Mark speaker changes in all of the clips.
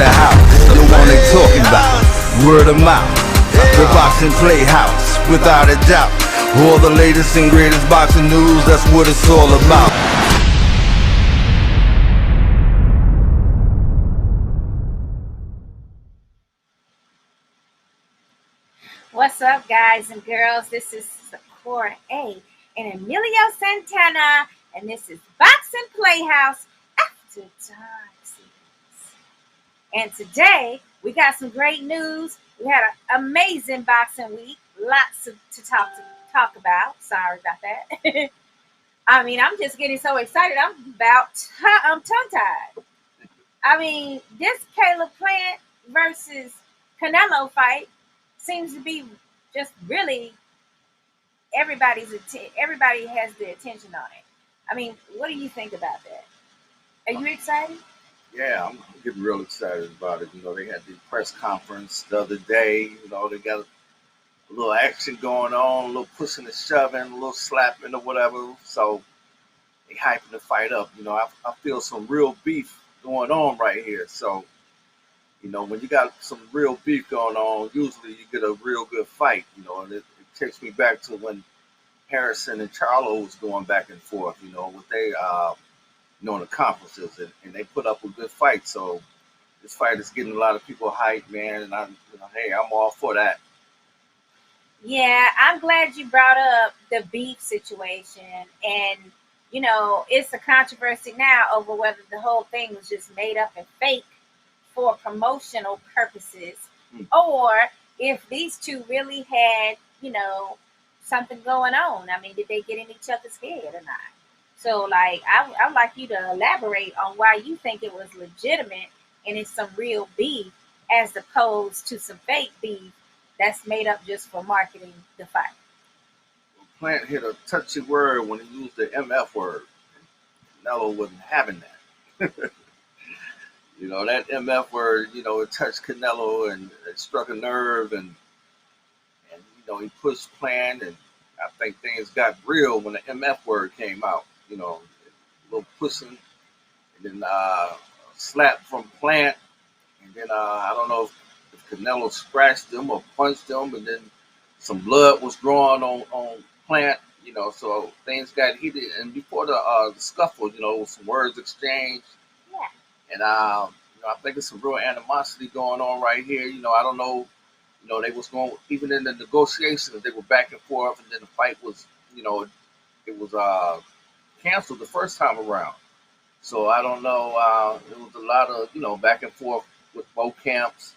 Speaker 1: the house, the one they talking about, word of mouth. The boxing playhouse, without a doubt. All the latest and greatest boxing news, that's what it's all about.
Speaker 2: What's up, guys and girls? This is Sakura A Emelio Santana, and this is Boxing Playhouse After Dark series. And today we got some great news. We had an amazing boxing week. Lots to talk about. Sorry about that. I mean, I'm just getting so excited. I'm tongue-tied. I mean, this Caleb Plant versus Canelo fight seems to be just really everybody has the attention on it. I mean, what do you think about that? Are you excited?
Speaker 3: Yeah, I'm getting real excited about it. You know, they had the press conference the other day. You know, they got a little action going on, a little pushing and shoving, a little slapping or whatever. So they hyping the fight up. You know, I feel some real beef going on right here. So, you know, when you got some real beef going on, usually you get a real good fight. You know, and it takes me back to when Harrison and Charlo was going back and forth. You know, with they in the conferences, and they put up a good fight. So this fight is getting a lot of people hyped, man. And hey, I'm all for that.
Speaker 2: Yeah, I'm glad you brought up the beef situation. And, you know, it's a controversy now over whether the whole thing was just made up and fake for promotional purposes, or if these two really had, you know, something going on. I mean, did they get in each other's head or not? So, like, I'd like you to elaborate on why you think it was legitimate and it's some real beef as opposed to some fake beef that's made up just for marketing the fight.
Speaker 3: Plant hit a touchy word when he used the MF word. Canelo wasn't having that. You know, that MF word, you know, it touched Canelo and it struck a nerve, and you know, he pushed Plant, and I think things got real when the MF word came out. You know, a little pushing, and then slap from Plant, and then I don't know if Canelo scratched him or punched him, and then some blood was drawn on Plant. You know, so things got heated, and before the scuffle, you know, some words exchanged.
Speaker 2: Yeah.
Speaker 3: And you know, I think it's some real animosity going on right here. You know, I don't know. You know, they was going even in the negotiations. They were back and forth, and then the fight was, you know, it was canceled the first time around. So I don't know. It was a lot of, you know, back and forth with both camps,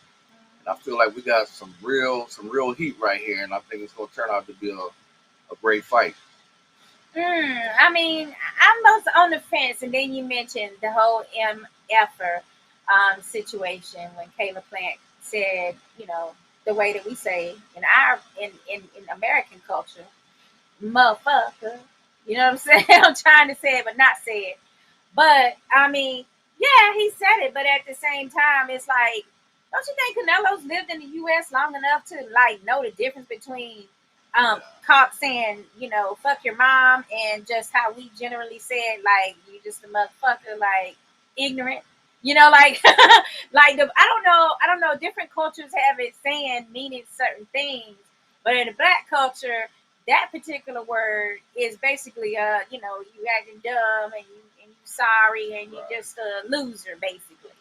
Speaker 3: and I feel like we got some real heat right here, and I think it's going to turn out to be a great fight.
Speaker 2: I mean, I'm most on the fence, and then you mentioned the whole MFer situation when Caleb Plant said, you know, the way that we say in American culture, motherfucker. You know what I'm saying? I'm trying to say it, but not say it. But I mean, yeah, he said it, but at the same time, it's like, don't you think Canelo's lived in the U.S. long enough to like know the difference between caught saying, you know, fuck your mom, and just how we generally say it, like, you just a motherfucker, like, ignorant, you know, like, like I don't know, different cultures have it saying, meaning certain things, but in the black culture, that particular word is basically, you know, you acting dumb, and you sorry, and you just a loser, basically.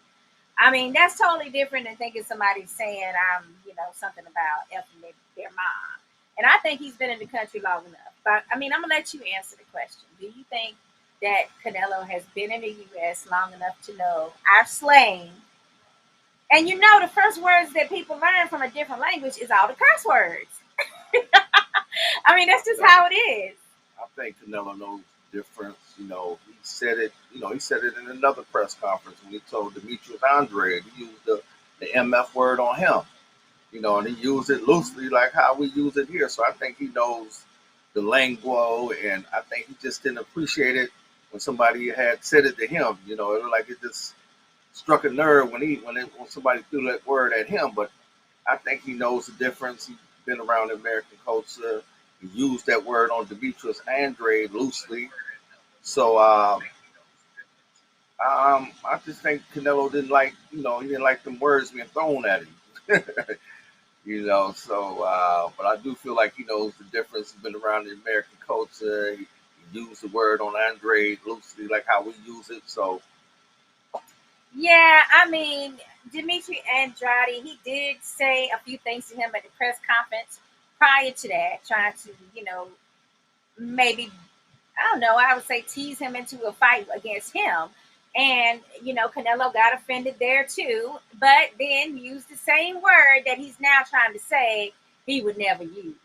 Speaker 2: I mean, that's totally different than thinking somebody's saying, you know, something about effing their mom. And I think he's been in the country long enough. But, I mean, I'm going to let you answer the question. Do you think that Canelo has been in the U.S. long enough to know our slang? And you know, the first words that people learn from a different language is all the curse words. I mean, that's just how it is.
Speaker 3: I think Canelo knows the difference. You know, he said it in another press conference when he told Demetrius Andre to use the MF word on him. You know, and he used it loosely like how we use it here. So I think he knows the lingo, and I think he just didn't appreciate it when somebody had said it to him. You know, it was like it just struck a nerve when somebody threw that word at him. But I think he knows the difference. He's been around American culture. He used that word on Demetrius Andre loosely. So I I just think Canelo didn't like, he didn't like them words being thrown at him. But I do feel like he knows the difference. He's been around the American culture. He used the word on Andre loosely, like how we use it. So,
Speaker 2: Yeah, I mean, Dimitri Andrade, he did say a few things to him at the press conference prior to that, trying to, maybe, I don't know, I would say tease him into a fight against him. And, Canelo got offended there too, but then used the same word that he's now trying to say he would never use.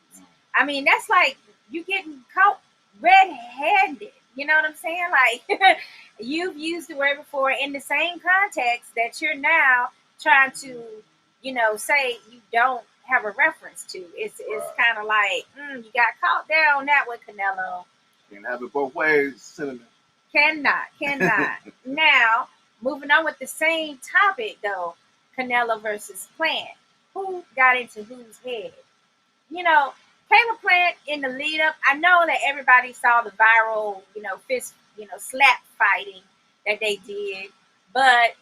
Speaker 2: I mean, that's like you getting caught red-handed. You know what I'm saying? Like, you've used the word before in the same context that you're now trying to, say you don't have a reference to. It's kind of like, you got caught there on that one, Canelo.
Speaker 3: can't have it both ways, Cinnamon.
Speaker 2: Cannot. Now, moving on with the same topic though, Canelo versus Plant. Who got into whose head? Caleb Plant in the lead up, I know that everybody saw the viral, fist, slap fighting that they did. But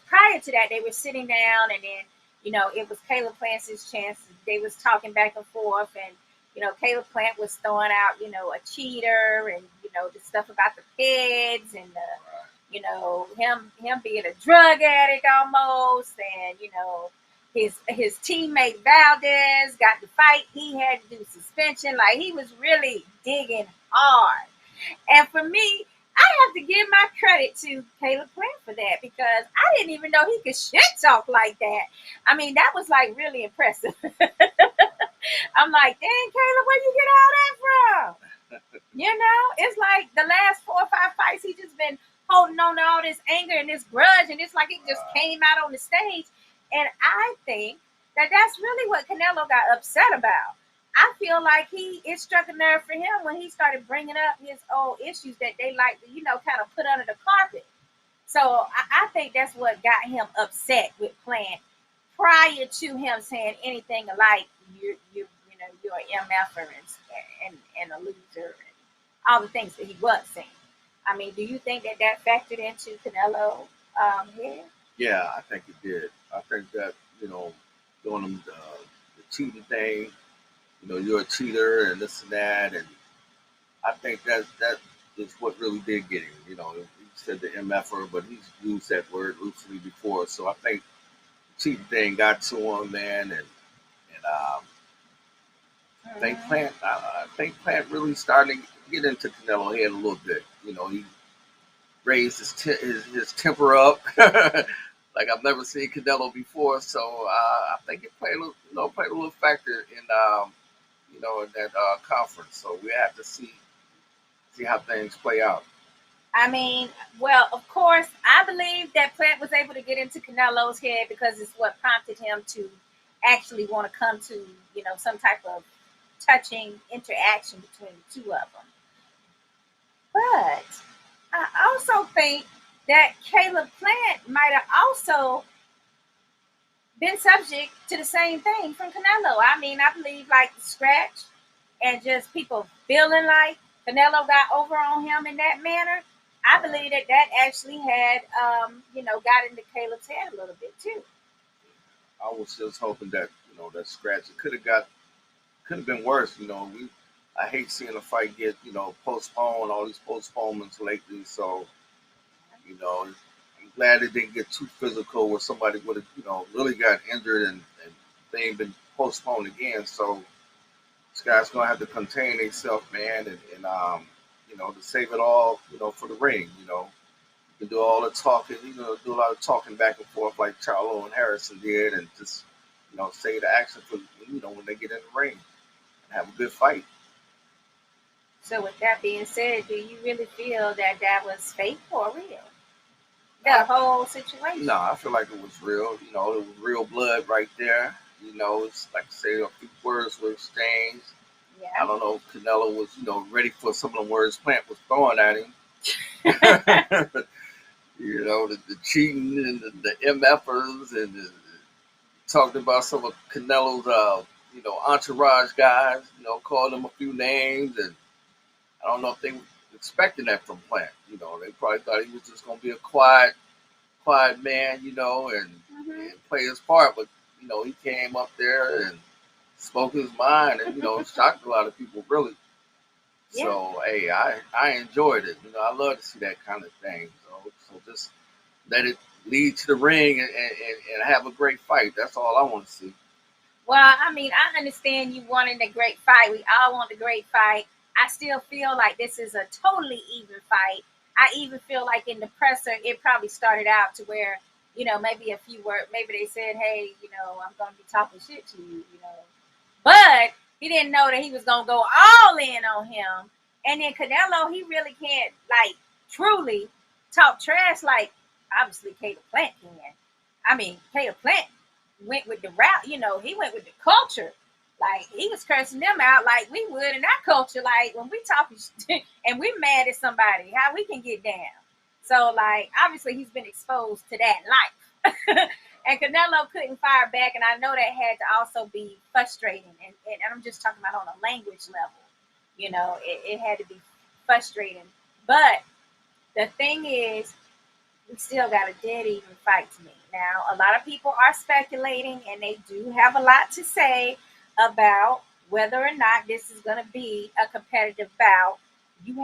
Speaker 2: prior to that, they were sitting down and then, it was Caleb Plant's chance. They was talking back and forth and, Caleb Plant was throwing out, a cheater and, the stuff about the feds and him being a drug addict almost and, his teammate Valdez got the fight. He had to do suspension. Like he was really digging hard. And for me, I have to give my credit to Caleb Plant for that because I didn't even know he could shit talk like that. I mean, that was like really impressive. I'm like, dang, Caleb, where you get all that from? It's like the last 4 or 5 fights, he just been holding on to all this anger and this grudge, and it's like it just came out on the stage. And I think that that's really what Canelo got upset about. I feel like it struck a nerve for him when he started bringing up his old issues that they like to, kind of put under the carpet. So I think that's what got him upset with Plant prior to him saying anything like you're an MFer and a loser and all the things that he was saying. I mean, do you think that factored into Canelo head?
Speaker 3: Yeah, I think it did. I think that, doing them the cheating thing, you're a cheater and this and that. And I think that is what really did get him. He said the MFer, but he's used that word loosely before. So I think the cheating thing got to him, man. And I think Plant really started to get into Canelo head a little bit. He raised his temper up like I've never seen Canelo before. So I think it played a little factor in in that conference. So we have to see how things play out.
Speaker 2: I mean, well, of course, I believe that Plant was able to get into Canelo's head because it's what prompted him to actually want to come to, some type of touching interaction between the two of them. But I also think that Caleb Plant might have also been subject to the same thing from Canelo. I mean, I believe like the scratch and just people feeling like Canelo got over on him in that manner. I believe that actually had, got into Caleb's head a little bit too.
Speaker 3: I was just hoping that, that scratch, it could have been worse. I hate seeing a fight get, postponed, all these postponements lately. So, I'm glad it didn't get too physical where somebody would have, really got injured and they ain't been postponed again. So this guy's going to have to contain himself, man, and to save it all, for the ring, You can do all the talking, do a lot of talking back and forth like Charlo and Harrison did and just, save the action for, when they get in the ring and have a good fight.
Speaker 2: So with that being said, do you really feel that was fake or real? The whole situation?
Speaker 3: No, I feel like it was real. It was real blood right there. It's like I say, a few words were exchanged.
Speaker 2: Yeah.
Speaker 3: I don't know if Canelo was, ready for some of the words Plant was throwing at him. The cheating and the MFers and talking about some of Canelo's, entourage guys, called them a few names. And I don't know if they were expecting that from Plant. You know, they probably thought he was just gonna be a quiet man, you know, and play his part. But you know, he came up there and spoke his mind, and you know, shocked a lot of people really.
Speaker 2: Yeah.
Speaker 3: So hey, I enjoyed it. You know, I love to see that kind of thing. So just let it lead to the ring and have a great fight. That's all I want to see.
Speaker 2: Well, I mean, I understand you wanting a great fight. We all want a great fight. I still feel like this is a totally even fight. I even feel like in the presser, it probably started out to where, maybe a few words, maybe they said, hey, I'm going to be talking shit to you. But he didn't know that he was going to go all in on him. And then Canelo, he really can't, like, truly talk trash like, obviously, Caleb Plant can. I mean, Caleb Plant went with the route, he went with the culture. Like, he was cursing them out like we would in our culture. Like, when we talking and we mad at somebody, how we can get down. So, like, obviously, he's been exposed to that life. And Canelo couldn't fire back, and I know that had to also be frustrating. And I'm just talking about on a language level. It had to be frustrating. But the thing is, we still got a dead even fight to me. Now, a lot of people are speculating, and they do have a lot to say about whether or not this is going to be a competitive bout. You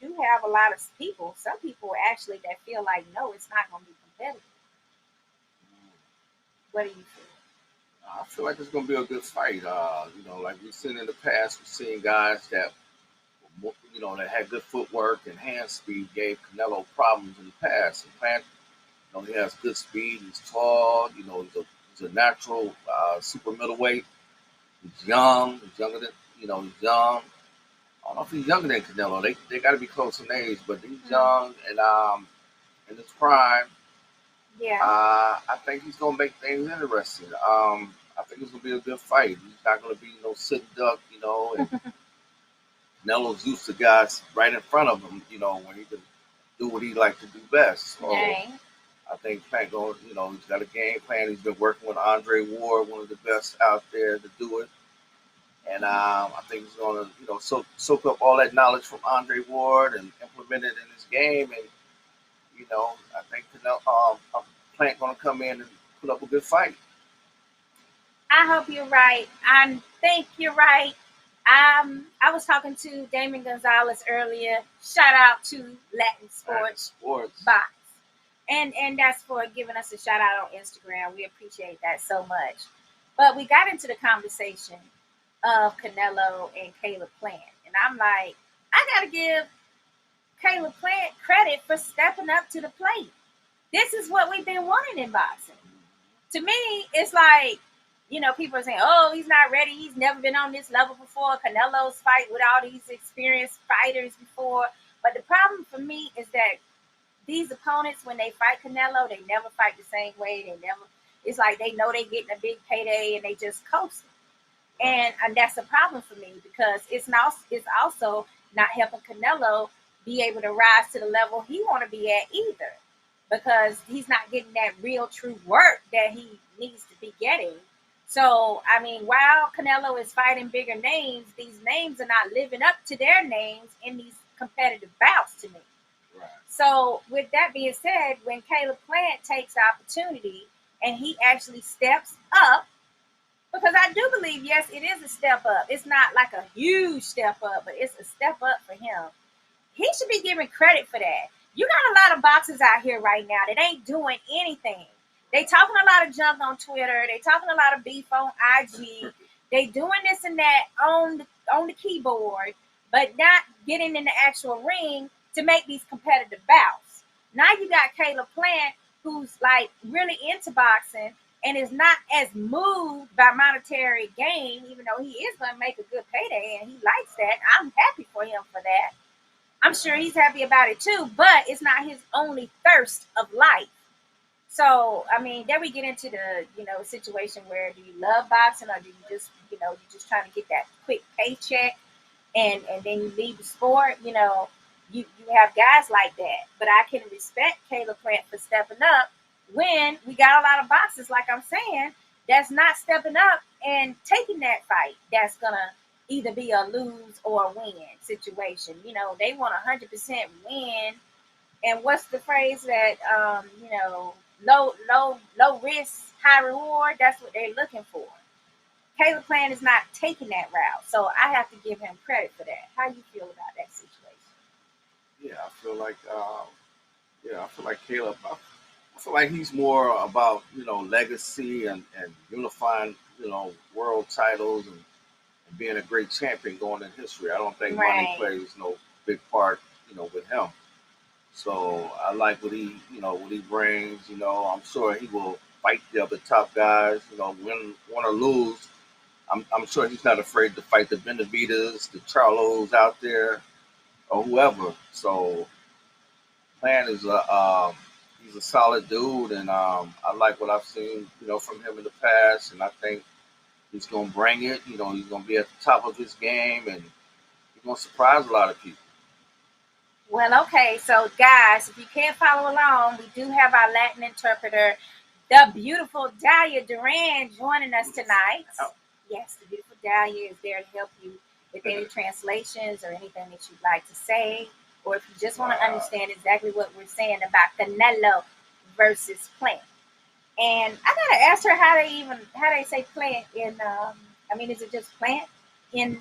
Speaker 2: do have a lot of people, some people actually, that feel like, no, it's not going to be competitive. What do you feel?
Speaker 3: I feel like it's going to be a good fight. Like we've seen in the past, we've seen guys that, that had good footwork and hand speed gave Canelo problems in the past. And Plant, he has good speed. He's tall. He's a natural super middleweight. He's young. He's younger than, he's young. I don't know if he's younger than Canelo. They got to be close in age, but he's young and in his prime.
Speaker 2: Yeah.
Speaker 3: I think he's gonna make things interesting. I think it's gonna be a good fight. He's not gonna be no sit duck, And Canelo's used to guys right in front of him, when he can do what he like to do best. So
Speaker 2: Okay.
Speaker 3: I think Plant going, he's got a game plan. He's been working with Andre Ward, one of the best out there to do it. And I think he's gonna, soak up all that knowledge from Andre Ward and implement it in his game. And I think Plant gonna come in and put up a good fight.
Speaker 2: I hope you're right. I think you're right. I was talking to Damon Gonzalez earlier. Shout out to Latin Sports Box. And that's for giving us a shout out on Instagram. We appreciate that so much. But we got into the conversation of Canelo and Caleb Plant. And I'm like, I got to give Caleb Plant credit for stepping up to the plate. This is what we've been wanting in boxing. To me, it's like, people are saying, oh, he's not ready. He's never been on this level before. Canelo's fight with all these experienced fighters before. But the problem for me is that these opponents, when they fight Canelo, they never fight the same way. It's like they know they're getting a big payday and they just coast. And that's a problem for me because it's also not helping Canelo be able to rise to the level he want to be at either, because he's not getting that real true work that he needs to be getting. So, I mean, while Canelo is fighting bigger names, these names are not living up to their names in these competitive bouts to me.
Speaker 3: Right.
Speaker 2: So, with that being said, when Caleb Plant takes the opportunity and he actually steps up, because I do believe, yes, it is a step up. It's not like a huge step up, but it's a step up for him. He should be given credit for that. You got a lot of boxers out here right now that ain't doing anything. They talking a lot of junk on Twitter. They talking a lot of beef on IG. They doing this and that on the keyboard, but not getting in the actual ring to make these competitive bouts. Now you got Caleb Plant, who's like really into boxing and is not as moved by monetary gain, even though he is going to make a good payday and he likes that. I'm happy for him for that. I'm sure he's happy about it too, but it's not his only thirst of life. So, I mean, then we get into the, situation where do you love boxing or do you just, you're just trying to get that quick paycheck and then you leave the sport, you have guys like that. But I can respect Caleb Plant for stepping up when we got a lot of boxers, like I'm saying, that's not stepping up and taking that fight. That's going to either be a lose or a win situation. They want 100% win And what's the phrase that low risk, high reward? That's what they're looking for. Caleb Plant is not taking that route, so I have to give him credit for that. How you feel about that situation?
Speaker 3: Yeah, I feel like Caleb. I feel like he's more about legacy and unifying world titles and being a great champion going in history. I don't think money
Speaker 2: Right.
Speaker 3: plays no big part with him. So I like what he brings. I'm sure he will fight the other top guys. Win or lose. I'm sure he's not afraid to fight the Benavides, the Charlos out there, or whoever. So Plant is he's a solid dude, and I like what I've seen from him in the past, and I think he's gonna bring it. He's gonna be at the top of his game, and he's gonna surprise a lot of people.
Speaker 2: Well, okay, so guys, if you can't follow along, we do have our Latin interpreter, the beautiful Dahlia Duran, joining us tonight. Yes, the beautiful Dahlia is there to help you with any translations or anything that you'd like to say, or if you just want to understand exactly what we're saying about Canelo versus Plant. And I gotta ask her how they say plant in is it just plant in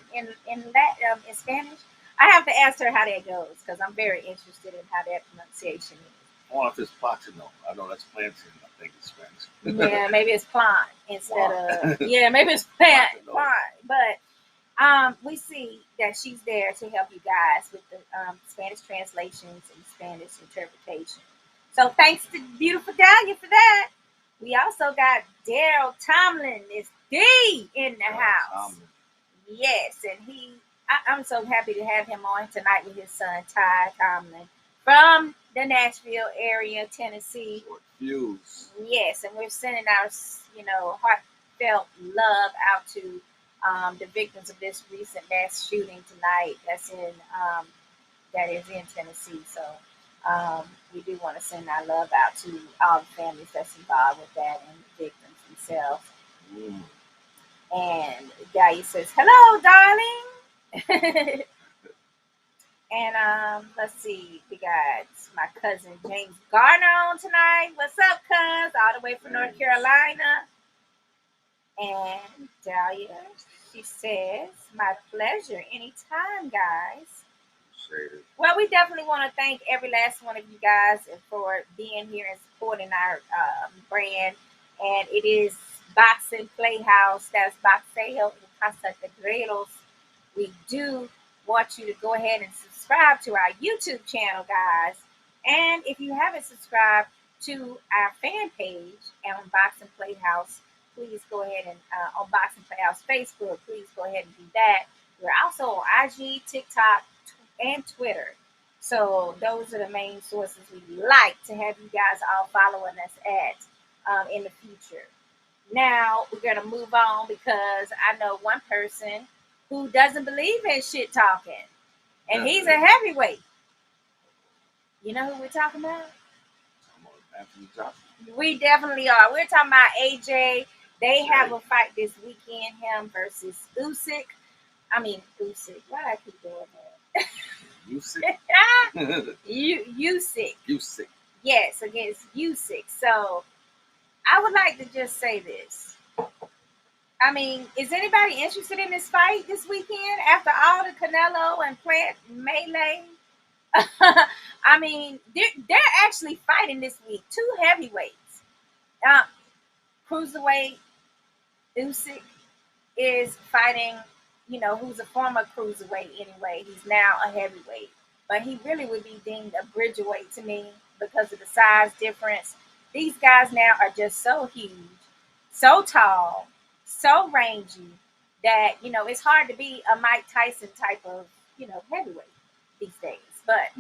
Speaker 2: Spanish? I have to ask her how that goes because I'm very interested in how that pronunciation is.
Speaker 3: I don't know if it's Platino. I know that's planting. I think it's Spanish.
Speaker 2: Yeah, maybe it's plant instead of maybe it's plant. But we see that she's there to help you guys with the Spanish translations and Spanish interpretation. So thanks to beautiful Dahlia for that. We also got Daryl Tomlin is D in the house.
Speaker 3: Tomlin.
Speaker 2: Yes, and I'm so happy to have him on tonight with his son Ty Tomlin from the Nashville area, Tennessee.
Speaker 3: Fuse.
Speaker 2: Yes, and we're sending our heartfelt love out to the victims of this recent mass shooting tonight. That is in Tennessee. So we do want to send our love out to all the families that's involved with that and the victims themselves. And Gaia says, "Hello, darling." And let's see, we got my cousin James Garner on tonight. What's up, cuz? All the way from North Carolina. And Dahlia, she says, "My pleasure. Anytime, guys." Well, we definitely want to thank every last one of you guys for being here and supporting our brand. And it is Boxing PlayHouse. That's Boxeo en Casa de Grelos. We do want you to go ahead and subscribe to our YouTube channel, guys. And if you haven't subscribed to our fan page on Boxing PlayHouse, please go ahead and on Boxing PlayHouse Facebook, please go ahead and do that. We're also on IG, TikTok, and Twitter. So those are the main sources we like to have you guys all following us at in the future. Now we're gonna move on because I know one person who doesn't believe in shit talking, and he's a heavyweight. You know who we're talking about? We definitely are. We're talking about AJ. They have a fight this weekend. Him versus Usyk. Usyk. Why do I keep doing that? Usyk. Yes, against Usyk. So I would like to just say this. Is anybody interested in this fight this weekend after all the Canelo and Plant melee? They're actually fighting this week. Two heavyweights. Cruiserweight Usyk is fighting, who's a former cruiserweight anyway. He's now a heavyweight. But he really would be deemed a bridgerweight to me because of the size difference. These guys now are just so huge, so tall, so rangy that, it's hard to be a Mike Tyson type of, heavyweight these days. But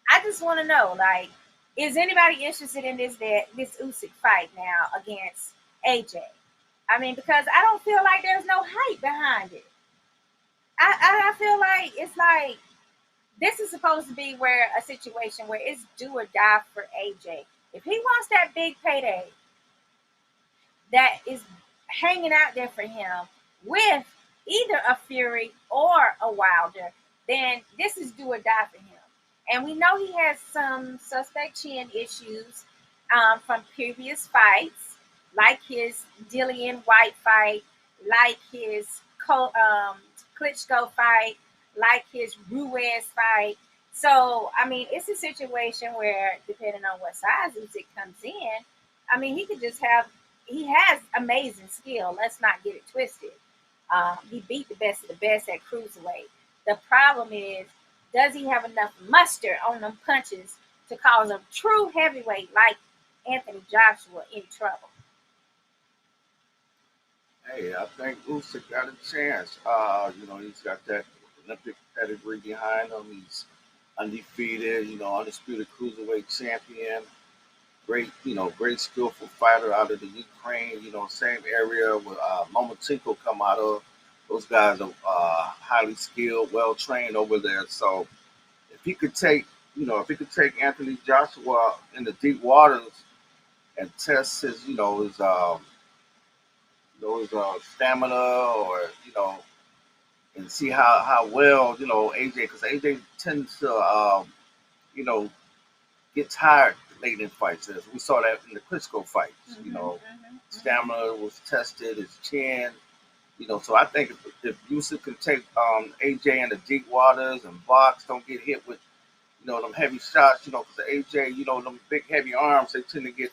Speaker 2: I just want to know, is anybody interested in this Usyk fight now against AJ? Because I don't feel like there's no hype behind it. I feel like it's like this is supposed to be a situation where it's do or die for AJ. If he wants that big payday that is hanging out there for him with either a Fury or a Wilder, then this is do or die for him. And we know he has some suspect chin issues from previous fights, like his Dillian White fight, like his Klitschko fight, like his Ruiz fight. So, I mean, it's a situation where, depending on what size Usyk comes in, I mean, he has amazing skill. Let's not get it twisted. He beat the best of the best at cruiserweight. The problem is, does he have enough muster on them punches to cause a true heavyweight like Anthony Joshua in trouble?
Speaker 3: Hey, I think Usyk got a chance. He's got that Olympic pedigree behind him. He's undefeated, undisputed cruiserweight champion. Great skillful fighter out of the Ukraine, same area where Lomachenko come out of. Those guys are highly skilled, well trained over there. So if he could take Anthony Joshua in the deep waters and test his stamina, or and see how well AJ, because AJ tends to you know get tired late in fights. As we saw that in the Klitschko fights. Stamina was tested, his chin. So I think if Yusuf can take AJ in the deep waters and box, don't get hit with them heavy shots. Because AJ, them big heavy arms, they tend to get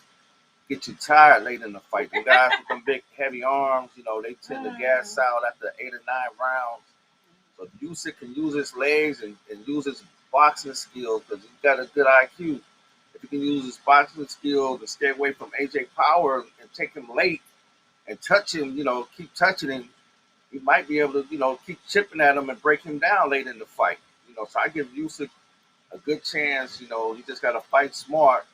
Speaker 3: you tired late in the fight. The guys with them big heavy arms, they tend to gas out after 8 or 9 rounds. So if Usyk can use his legs and use his boxing skills, because he's got a good IQ. If he can use his boxing skills and stay away from AJ Power and take him late and touch him, keep touching him, he might be able to, keep chipping at him and break him down late in the fight. So I give Usyk a good chance. He just got to fight smart.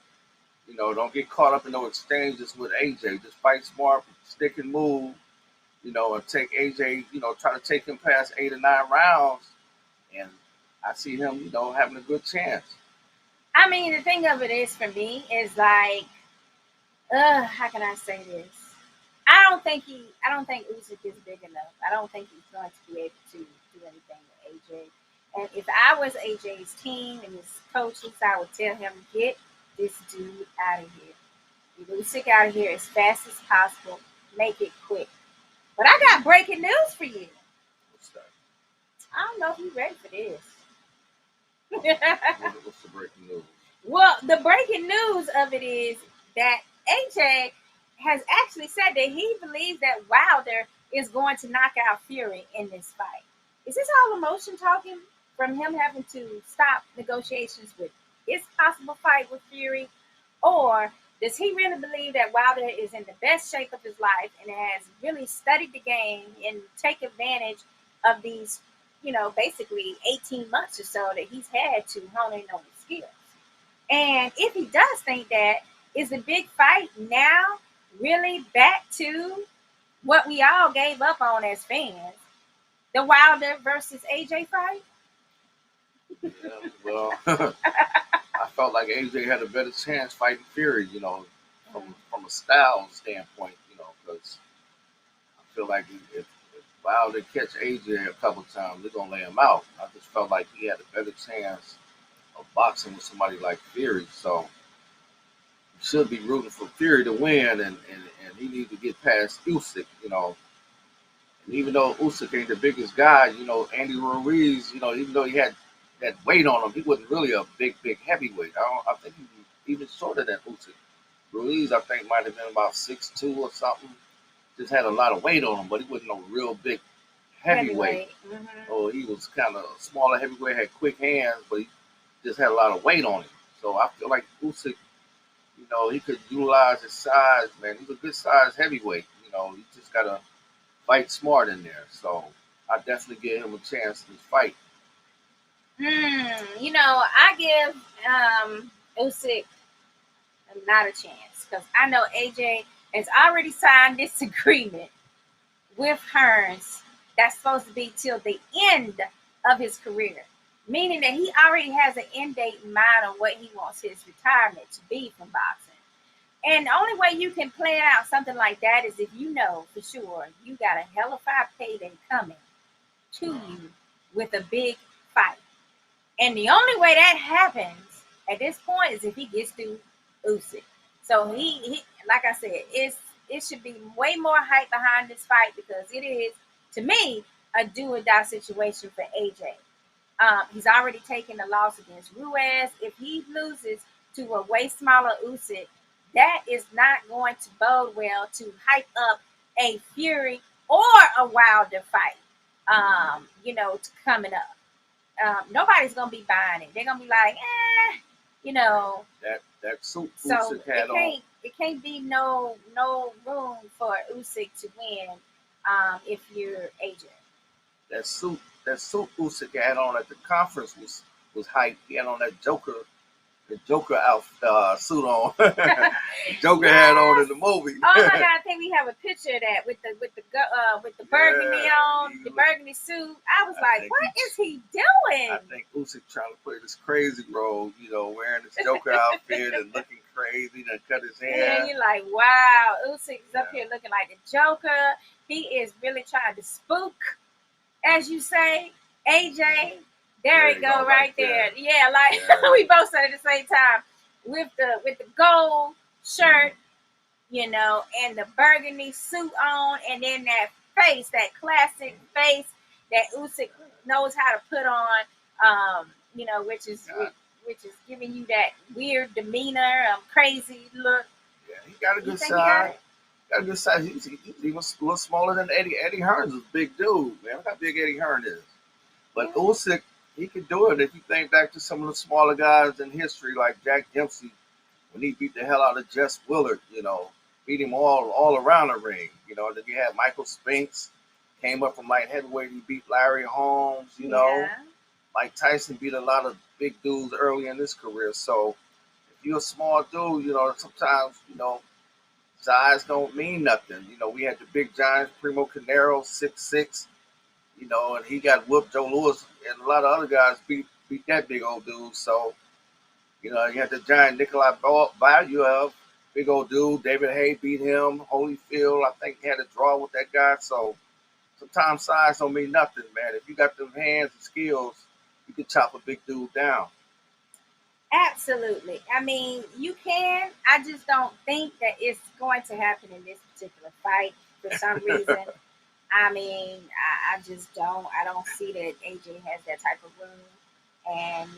Speaker 3: Don't get caught up in no exchanges with AJ. Just fight smart, stick and move, and take AJ, try to take him past 8 or 9 rounds. And I see him, having a good chance.
Speaker 2: I mean, the thing of it is, for me, is like, how can I say this? I don't think Usyk is big enough. I don't think he's going to be able to do anything with AJ. And if I was AJ's team and his coaches, I would tell him, get this dude out of here. Get Usyk out of here as fast as possible. Make it quick. But I got breaking news for you.
Speaker 3: What's that?
Speaker 2: I don't know if you're ready for this.
Speaker 3: What's the breaking news?
Speaker 2: Well, the breaking news of it is that AJ has actually said that he believes that Wilder is going to knock out Fury in this fight. Is this all emotion talking from him having to stop negotiations with his possible fight with Fury? Or does he really believe that Wilder is in the best shape of his life and has really studied the game and take advantage of these, basically 18 months or so that he's had to hone in on his skills? And if he does think that, is the big fight now really back to what we all gave up on as fans? The Wilder versus AJ fight?
Speaker 3: Yeah, well, I felt like AJ had a better chance fighting Fury, from a style standpoint, because I feel like if Wilder catch AJ a couple times, they're going to lay him out. I just felt like he had a better chance of boxing with somebody like Fury. So you should be rooting for Fury to win, and he needs to get past Usyk, And even though Usyk ain't the biggest guy, Andy Ruiz, even though he had that weight on him, he wasn't really a big heavyweight. I think he was even shorter than Usyk. Ruiz, I think, might have been about 6'2" or something. Just had a lot of weight on him, but he wasn't no real big heavyweight. Oh, he was kind of smaller heavyweight, had quick hands, but he just had a lot of weight on him. So I feel like Usyk, he could utilize his size, man. He's a good size heavyweight. He just got to fight smart in there. So I definitely give him a chance in this fight.
Speaker 2: I give Usyk not a chance, because I know AJ has already signed this agreement with Hearns that's supposed to be till the end of his career, meaning that he already has an end date in mind on what he wants his retirement to be from boxing. And the only way you can plan out something like that is if you know for sure you got a hellified payday coming to you with a big fight. And the only way that happens at this point is if he gets through Usyk. So he like I said, it should be way more hype behind this fight because it is, to me, a do or die situation for AJ. He's already taken the loss against Ruiz. If he loses to a way smaller Usyk, that is not going to bode well to hype up a Fury or a Wilder fight. Coming up. Nobody's gonna be buying it. They're gonna be like, you know.
Speaker 3: That suit
Speaker 2: So
Speaker 3: Usyk had on.
Speaker 2: It can't be no room for Usyk to win if you're AJ.
Speaker 3: That suit Usyk had on at the conference was hype. He had on the Joker outfit suit on. Joker had on in the movie.
Speaker 2: Oh my God! I think we have a picture of that with the burgundy on, the burgundy suit. I was like, what is he doing?
Speaker 3: I think Usyk trying to play this crazy role, wearing this Joker outfit and looking crazy, and cut his hair.
Speaker 2: And you're like, wow, Usyk is up here looking like the Joker. He is really trying to spook, as you say, AJ. There you go, right there. Yeah, we both said at the same time with the gold shirt, and the burgundy suit on, and then that face, that classic face that Usyk knows how to put on, which is giving you that weird demeanor, crazy look.
Speaker 3: Yeah, he got a good side. Got a good side. He's even a little smaller than Eddie. Eddie Hearn's a big dude, man. Look how big Eddie Hearn is. But Usyk, he could do it. If you think back to some of the smaller guys in history, like Jack Dempsey, when he beat the hell out of Jess Willard, beat him all around the ring. Then you had Michael Spinks, came up from light heavyweight. He beat Larry Holmes. Mike Tyson beat a lot of big dudes early in his career. So if you're a small dude, sometimes size don't mean nothing. We had the big giants, Primo Canero, 6'6". And he got whooped. Joe Louis and a lot of other guys beat that big old dude. So, you had the giant Nikolai Valuev, big old dude. David Hay beat him. Holyfield, I think, had a draw with that guy. So, sometimes size don't mean nothing, man. If you got them hands and skills, you can chop a big dude down.
Speaker 2: Absolutely. I mean, you can. I just don't think that it's going to happen in this particular fight for some reason. I mean, I just don't. I don't see that AJ has that type of room. And,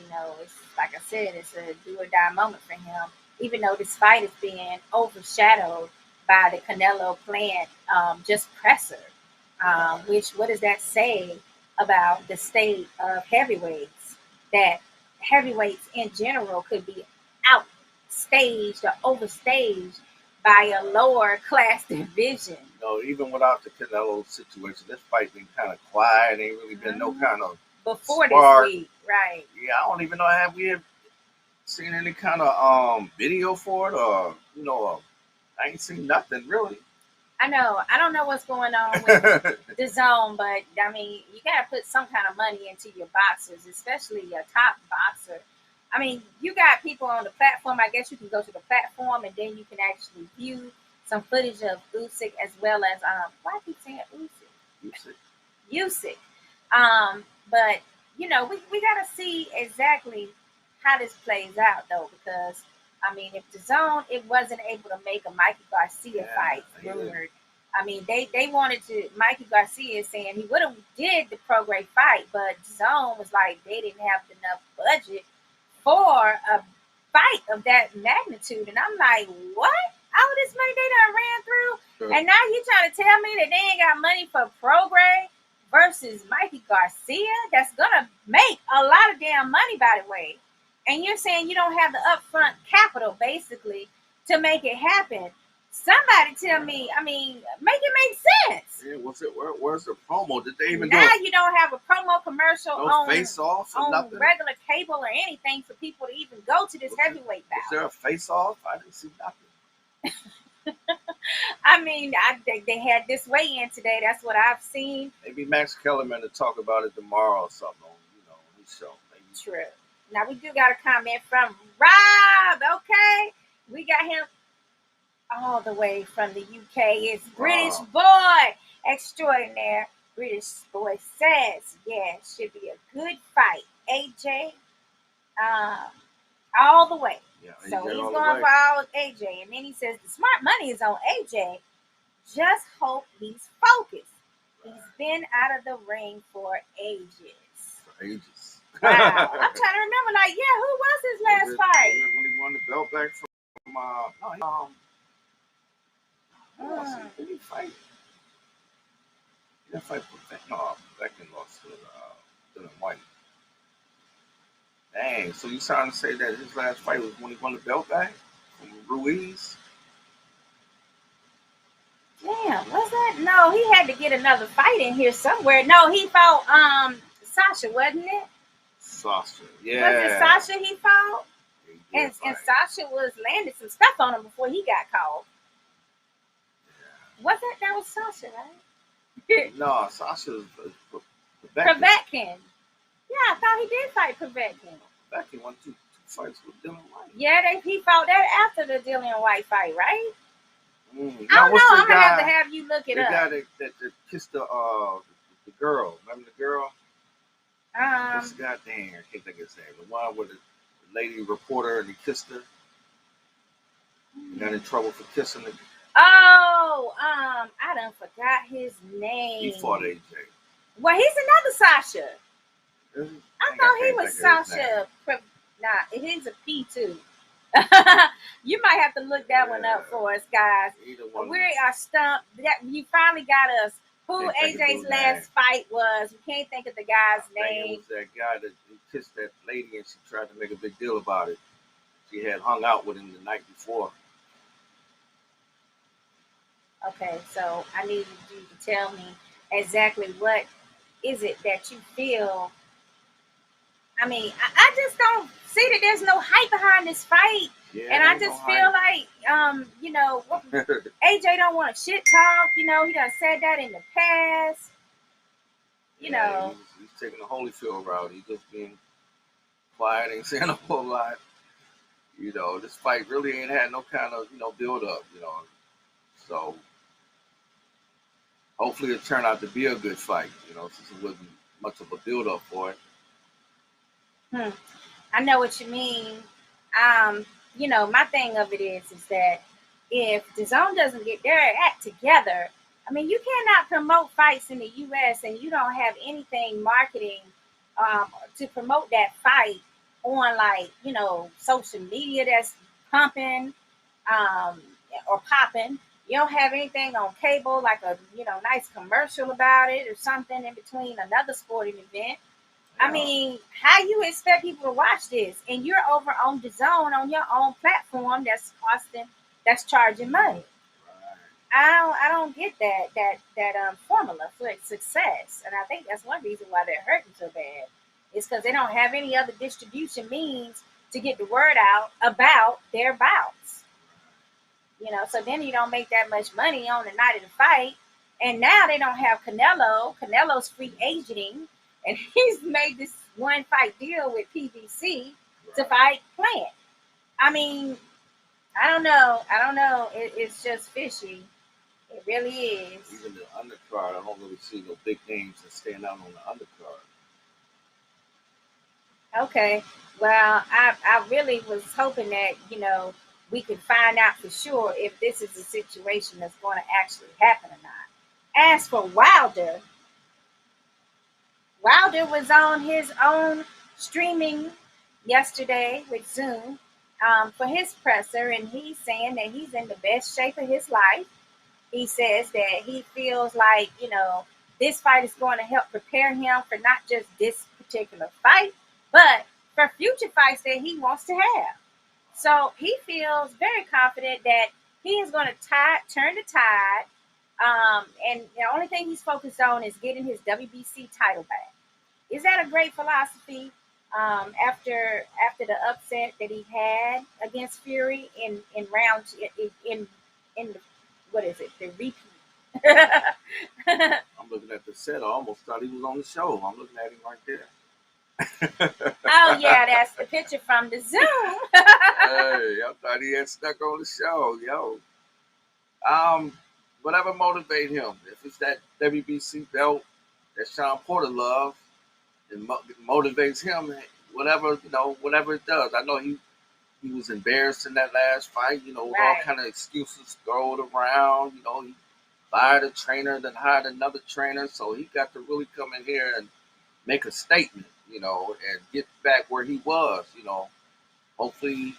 Speaker 2: it's like I said, it's a do or die moment for him. Even though this fight is being overshadowed by the Canelo plant just presser. What does that say about the state of heavyweights? That heavyweights in general could be outstaged or overstaged by a lower class division.
Speaker 3: Even without the Canelo situation, this fight been kind of quiet. Ain't really been no kind of
Speaker 2: before
Speaker 3: spark.
Speaker 2: This week, right?
Speaker 3: Yeah, I don't even know have we seen any kind of video for it, or I ain't seen nothing really.
Speaker 2: I know. I don't know what's going on with the zone, but I mean, you gotta put some kind of money into your boxers, especially your top boxer. I mean, you got people on the platform. I guess you can go to the platform and then you can actually view some footage of Usyk as well as why do I keep saying Usyk? But we gotta see exactly how this plays out though, because I mean, if the zone it wasn't able to make a Mikey Garcia fight rumored. I mean, they wanted to. Mikey Garcia is saying he would have did the Prograis fight, but zone was like they didn't have enough budget for a fight of that magnitude. And I'm like, what? All this money they done ran through? Sure. And now you trying to tell me that they ain't got money for Prograis versus Mikey Garcia? That's going to make a lot of damn money, by the way. And you're saying you don't have the upfront capital, basically, to make it happen. Somebody tell me, I mean, make it make sense.
Speaker 3: Yeah, where's the promo? Did they even
Speaker 2: now you don't have a promo commercial on
Speaker 3: face-off
Speaker 2: on
Speaker 3: nothing?
Speaker 2: Regular cable or anything for people to even go to this heavyweight bout.
Speaker 3: Is there a face-off? I didn't see nothing.
Speaker 2: I mean, they had this weigh-in today. That's what I've seen.
Speaker 3: Maybe Max Kellerman to talk about it tomorrow or something on his show. Maybe.
Speaker 2: True. Now we do got a comment from Rob. Okay, we got him all the way from the UK. It's British boy extraordinaire. British boy says, yeah, it should be a good fight. AJ all the way.
Speaker 3: Yeah,
Speaker 2: So
Speaker 3: AJ
Speaker 2: he's
Speaker 3: all the
Speaker 2: going
Speaker 3: way.
Speaker 2: for all with AJ. And then he says the smart money is on AJ. Just hope he's focused. He's been out of the ring for ages.
Speaker 3: For ages.
Speaker 2: Wow. I'm trying to remember, like, yeah, who was his last fight?
Speaker 3: Was it when he won the belt back from did he fight? He didn't fight Beckham lost to Dylan White. Dang, so you trying to say that his last fight was when he won the belt back from Ruiz?
Speaker 2: Damn, was that? No, he had to get another fight in here somewhere. No, he fought Sasha, wasn't it?
Speaker 3: Sasha, yeah.
Speaker 2: Was it Sasha he fought? And Sasha was landing some stuff on him before he got called. Was that was Sasha, right?
Speaker 3: No, Sasha was
Speaker 2: Povetkin. Yeah, I thought he did fight Povetkin.
Speaker 3: Povetkin won two fights with Dylan White.
Speaker 2: Yeah, he fought that after the Dylan White fight, right?
Speaker 3: I
Speaker 2: don't know. I'm gonna have to have you look it up.
Speaker 3: The guy that kissed the girl. Remember the girl? What's the guy? Dang, I can't think of his name. The one with the lady reporter and he kissed her. He got in trouble for kissing her.
Speaker 2: Oh, I done forgot his name.
Speaker 3: He fought AJ.
Speaker 2: Well, he's another Sasha. I thought he was Sasha. Nah, it is a P too. You might have to look that one up for us, guys. We are stumped. You finally got us. Who AJ's last fight was? We can't think of the guy's name.
Speaker 3: It was that guy that kissed that lady and she tried to make a big deal about it. She had hung out with him the night before.
Speaker 2: Okay, so I need you to tell me exactly what is it that you feel. I mean, I just don't see that there's no hype behind this fight.
Speaker 3: Yeah,
Speaker 2: and I just feel like, AJ don't want to shit talk. He done said that in the past. He's
Speaker 3: taking the Holyfield route. He's just being quiet, ain't saying a whole lot. This fight really ain't had no kind of, build up, So hopefully it turned out to be a good fight, since it wasn't much of a build up for it.
Speaker 2: I know what you mean. My thing of it is that if DAZN doesn't get their act together, I mean, you cannot promote fights in the U.S. and you don't have anything marketing to promote that fight on social media that's pumping or popping. You don't have anything on cable like a nice commercial about it or something in between another sporting event. I mean, how you expect people to watch this? And you're over on DAZN on your own platform that's charging money. Right. I don't get that formula for success, and I think that's one reason why they're hurting so bad. It's because they don't have any other distribution means to get the word out about their bouts. So then you don't make that much money on the night of the fight, and now they don't have Canelo. Canelo's free agenting. And he's made this one fight deal with PBC to fight Plant. I mean, I don't know. It's just fishy. It really is.
Speaker 3: Even the undercard, I don't really see no big names that stand out on the undercard.
Speaker 2: Okay. Well, I really was hoping that, we could find out for sure if this is a situation that's going to actually happen or not. As for Wilder was on his own streaming yesterday with Zoom for his presser, and he's saying that he's in the best shape of his life. He says that he feels like, this fight is going to help prepare him for not just this particular fight, but for future fights that he wants to have. So he feels very confident that he is going to turn the tide, and the only thing he's focused on is getting his WBC title back. Is that a great philosophy after the upset that he had against Fury in round in the, what is it, the repeat?
Speaker 3: I'm looking at the set. I almost thought he was on the show. I'm looking at him right there.
Speaker 2: Oh yeah, that's the picture from the Zoom.
Speaker 3: Hey, I thought he had stuck on the show, yo. Whatever motivate him. If it's that WBC belt that Sean Porter loves, it motivates him. whatever, whatever it does. I know he was embarrassed in that last fight, with all
Speaker 2: Right.
Speaker 3: kind of excuses thrown around. He fired a trainer, then hired another trainer, so he got to really come in here and make a statement, and get back where he was. Hopefully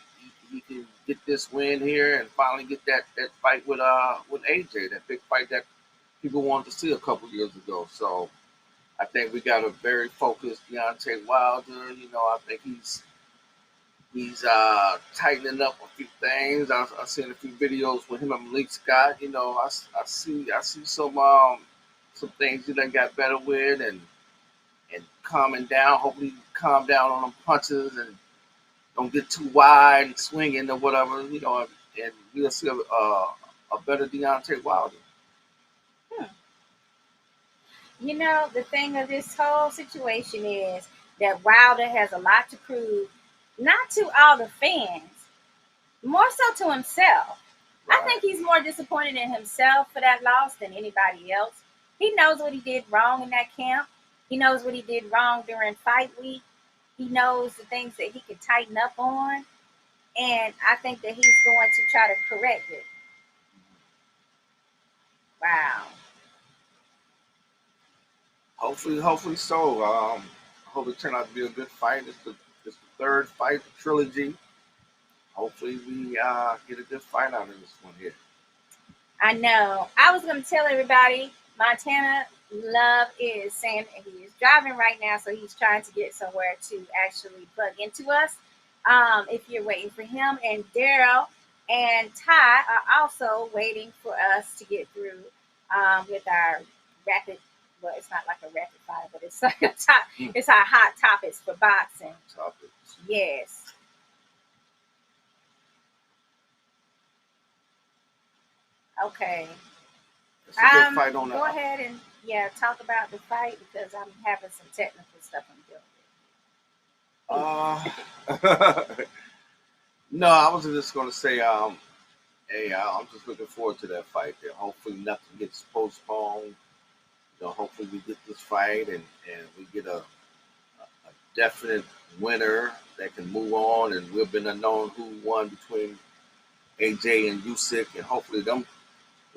Speaker 3: he can get this win here and finally get that fight with AJ, that big fight that people wanted to see a couple years ago. So I think we got a very focused Deontay Wilder. I think he's tightening up a few things. I've seen a few videos with him and Malik Scott. I see some things he done got better with and calming down. Hopefully, he calm down on them punches and don't get too wide and swinging or whatever. And we'll see a better Deontay Wilder.
Speaker 2: The thing of this whole situation is that Wilder has a lot to prove, not to all the fans, more so to himself.
Speaker 3: Right.
Speaker 2: I think he's more disappointed in himself for that loss than anybody else. He knows what he did wrong in that camp. He knows what he did wrong during fight week. He knows the things that he can tighten up on. And I think that he's going to try to correct it. Wow.
Speaker 3: Hopefully so. I hope it turned out to be a good fight. It's the third fight, the trilogy. Hopefully we get a good fight out of this one here.
Speaker 2: I know. I was going to tell everybody, Montana Love is saying he is driving right now, so he's trying to get somewhere to actually plug into us. If you're waiting for him, and Daryl and Ty are also waiting for us to get through with our rapid. Well, it's not like a rapid fire, but it's like it's our hot topics for boxing. Yes. Okay.
Speaker 3: It's a good fight on
Speaker 2: Go ahead and talk about the fight because I'm having some technical stuff I'm dealing with.
Speaker 3: No, I was just going to say, I'm just looking forward to that fight there. Hopefully nothing gets postponed. Hopefully we get this fight and we get a definite winner that can move on, and we've been unknown who won between AJ and Usyk, and hopefully the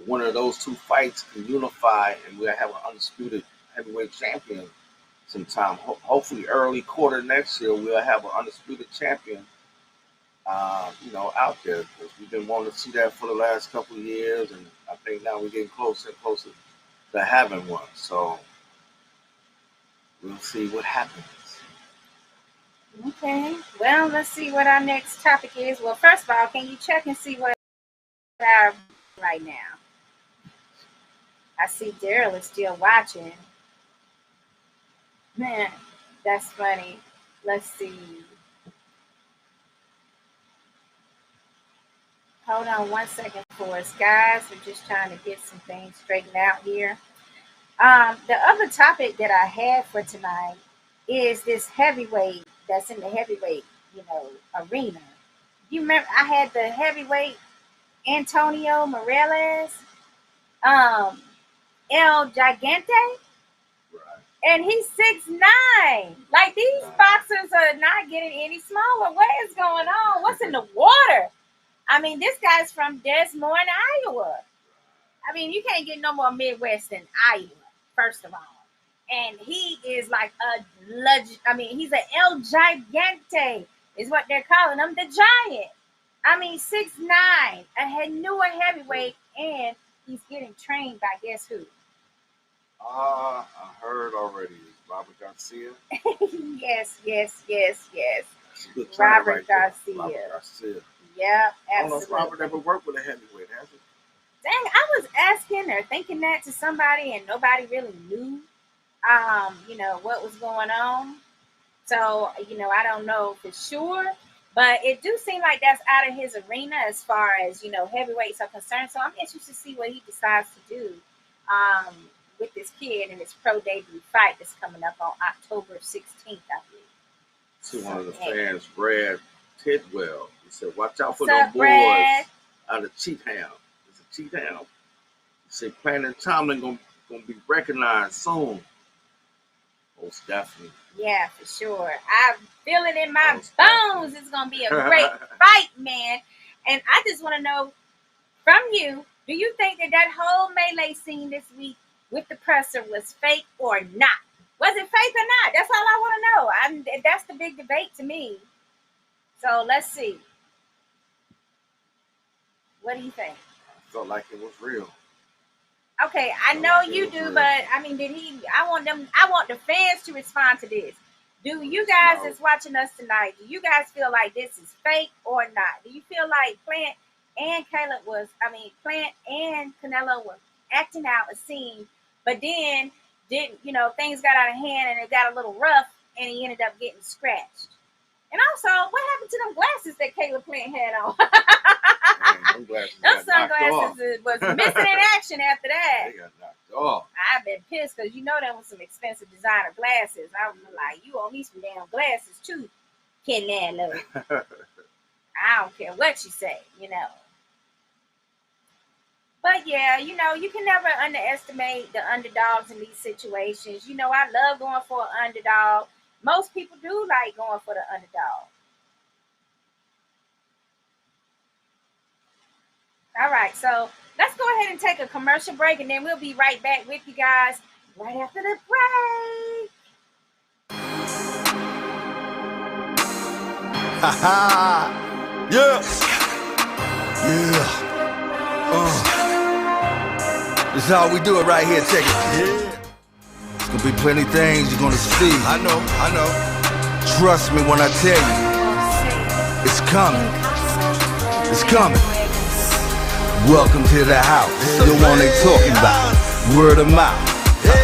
Speaker 3: winner of those two fights can unify, and we'll have an undisputed heavyweight champion sometime. Hopefully early quarter next year we'll have an undisputed champion out there, because we've been wanting to see that for the last couple of years, and I think now we're getting closer and closer to having one. So we'll see what happens.
Speaker 2: Okay. Well, let's see what our next topic is. Well, first of all, can you check and see what our right now? I see Daryl is still watching. Man, that's funny. Let's see. Hold on one second for us, guys. We're just trying to get some things straightened out here. The other topic that I had for tonight is this heavyweight that's in the heavyweight, arena. You remember I had the heavyweight Antonio Morales, El Gigante,
Speaker 3: Right.
Speaker 2: and he's 6'9". Like, these boxers are not getting any smaller. What is going on? What's in the water? I mean, this guy's from Des Moines, Iowa. I mean, you can't get no more Midwest than Iowa, first of all. And he is like he's an El Gigante, is what they're calling him, the giant. I mean, 6'9", a newer heavyweight, and he's getting trained by guess who?
Speaker 3: I heard already. Robert Garcia.
Speaker 2: Yes.
Speaker 3: That's a good trainer
Speaker 2: Robert
Speaker 3: right there.
Speaker 2: Garcia.
Speaker 3: Robert Garcia.
Speaker 2: Yeah,
Speaker 3: I don't know
Speaker 2: absolutely.
Speaker 3: if Robert ever worked with a heavyweight, has he?
Speaker 2: Dang, I was asking or thinking that to somebody, and nobody really knew, what was going on. So, I don't know for sure, but it do seem like that's out of his arena as far as, heavyweights are concerned. So I'm interested to see what he decides to do with this kid in his pro debut fight that's coming up on October 16th, I believe.
Speaker 3: See one of the fans, Brad Tidwell. He said, "Watch out for
Speaker 2: What's
Speaker 3: them
Speaker 2: up,
Speaker 3: boys
Speaker 2: Brad?
Speaker 3: out of Cheatham." It's a Cheatham. He said, "Planning Tomlin gonna be recognized soon Most definitely.
Speaker 2: Yeah, for sure. I feel it in my
Speaker 3: Most
Speaker 2: bones. It's gonna be a great fight, man. And I just want to know from you: do you think that whole melee scene this week with the presser was fake or not? Was it fake or not? That's all I want to know. That's the big debate to me. So let's see. What do you think?
Speaker 3: I felt like it was real.
Speaker 2: Okay, I know you do, but I mean, did he? I want the fans to respond to this. Do you guys that's watching us tonight? Do you guys feel like this is fake or not? Do you feel like Plant and Canelo were acting out a scene, but then things got out of hand and it got a little rough, and he ended up getting scratched? And also, what happened to them glasses that Caleb Plant had on? Them sunglasses was missing in action after that.
Speaker 3: They got knocked off.
Speaker 2: I've been pissed because them was some expensive designer glasses. I was like, you owe me some damn glasses too, Canelo. I don't care what you say, But yeah, you can never underestimate the underdogs in these situations. I love going for an underdog. Most people do like going for the underdog. All right, so let's go ahead and take a commercial break, and then we'll be right back with you guys right after the break.
Speaker 1: Yeah. This is how we do it right here. Check it. Yeah. There's gonna be plenty of things you're gonna see. I know. Trust me when I tell you, it's coming. It's coming. Welcome to the house, the one they talking about. Word of mouth,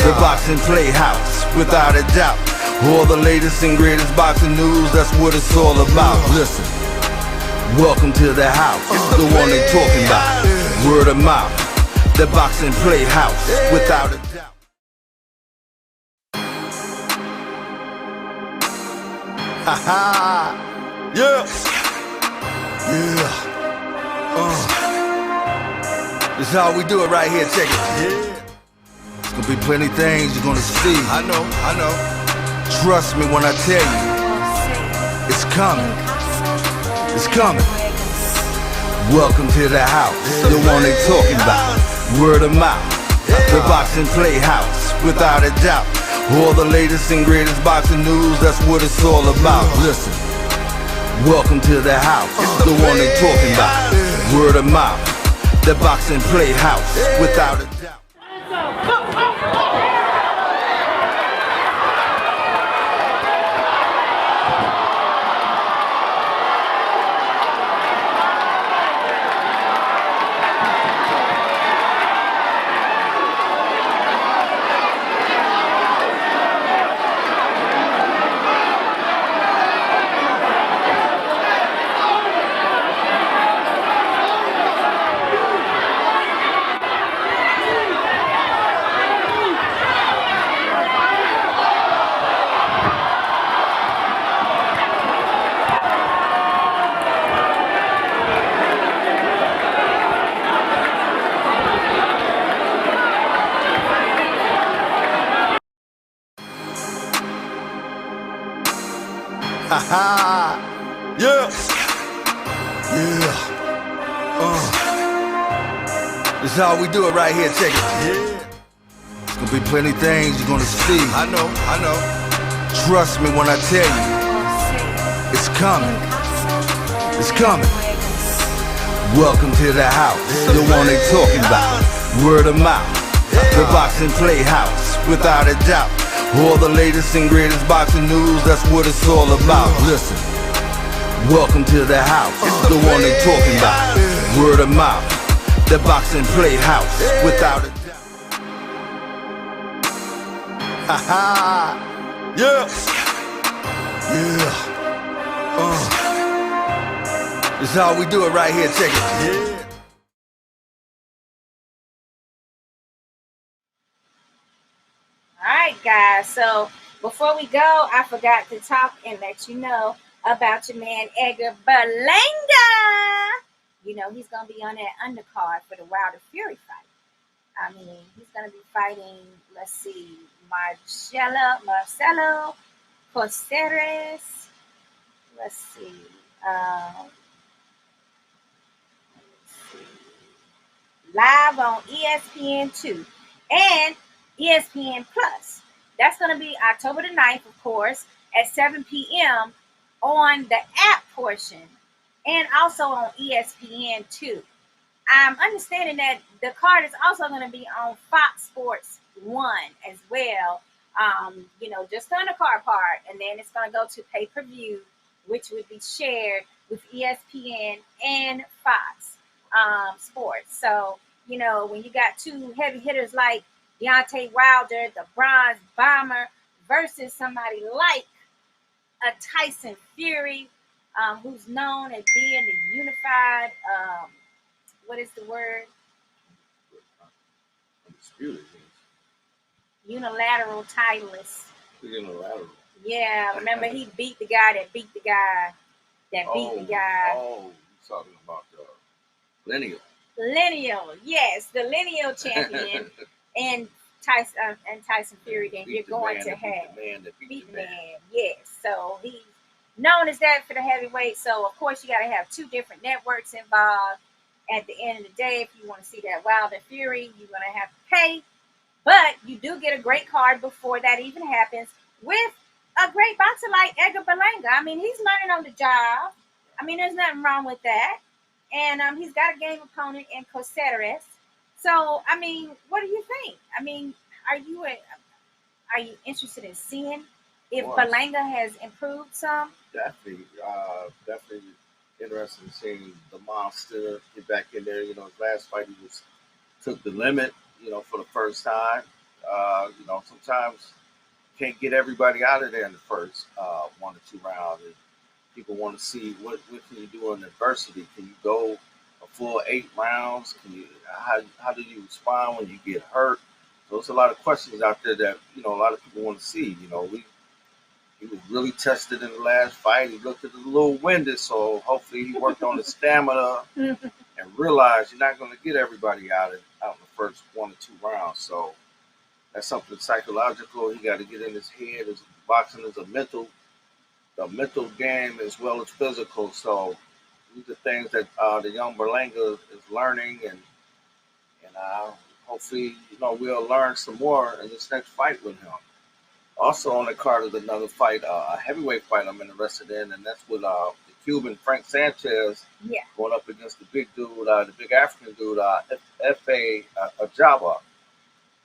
Speaker 1: the boxing PlayHouse, without a doubt. All the latest and greatest boxing news, that's what it's all about. Listen, welcome to the house, the one they talking about. Word of mouth, the boxing PlayHouse, without a doubt. Yeah. This is how we do it right here. Check it. Yeah. There's gonna be plenty of things you're gonna see. I know. Trust me when I tell you, it's coming. It's coming. Welcome to the house, the one they talking about. Word of mouth, the boxing PlayHouse, without a doubt. All the latest and greatest boxing news, that's what it's all about. Listen, welcome to the house, the one they talking about. Word of mouth, the boxing PlayHouse, without a doubt. Yeah. This is how we do it right here. Check it. Yeah. There's gonna be plenty of things you're gonna see. I know. Trust me when I tell you, it's coming. It's coming. Welcome to the house, the one they talking about. Word of mouth, the boxing PlayHouse, without a doubt. All the latest and greatest boxing news, that's what it's all about. Listen, welcome to the house, the one they talking about. Word of mouth, the boxing PlayHouse, without a doubt. Yeah. This is how we do it right here. Check it. Yeah.
Speaker 2: Alright guys, so before we go, I forgot to talk and let you know about your man Edgar Balaga. He's going to be on that undercard for the Wilder Fury fight. I mean, he's going to be fighting, let's see, Marcelo Caceres. Let's see. Um, Live on ESPN2 and ESPN Plus. That's going to be October the 9th, of course, at 7 p.m. on the app portion and also on ESPN2. I'm understanding that the card is also going to be on Fox Sports 1 as well, just on the card part. And then it's going to go to pay-per-view, which would be shared with ESPN and Fox Sports. So, when you got two heavy hitters like Deontay Wilder, the Bronze Bomber, versus somebody like a Tyson Fury, who's known as being the unified, what is the word?
Speaker 3: Undisputed.
Speaker 2: Unilateral titleist.
Speaker 3: Unilateral.
Speaker 2: Yeah, remember he beat the guy that beat the guy that beat the guy.
Speaker 3: Oh, you're talking about the lineal.
Speaker 2: Lineal, yes, the lineal champion. and Tyson Fury, then you're going to have beat the man. Yes, so he's known as that for the heavyweight. So of course you got to have two different networks involved. At the end of the day, if you want to see that Wilder Fury, you're going to have to pay. But you do get a great card before that even happens with a great boxer like Edgar Balaga. I mean, he's learning on the job. I mean, there's nothing wrong with that. And he's got a game opponent in Caceres. So, I mean, what do you think? I mean, are you interested in seeing if Balaga has improved some?
Speaker 3: Definitely interested in seeing the monster get back in there. His last fight he took the limit. For the first time. Sometimes can't get everybody out of there in the first 1 or 2 rounds. And people want to see what can you do in adversity. Can you go a full 8 rounds? How do you respond when you get hurt? So there's a lot of questions out there that a lot of people want to see. He was really tested in the last fight. He looked a little winded, so hopefully he worked on his stamina and realized you're not going to get everybody out in the first 1 or 2 rounds. So that's something psychological. He got to get in his head. Boxing is a mental game as well as physical. So these are things that the young Berlanga is learning, and hopefully we'll learn some more in this next fight with him. Also on the card is another fight, a heavyweight fight I'm interested in, and that's with the Cuban Frank Sanchez going up against the big dude, the big African dude, F.A. Ajaba.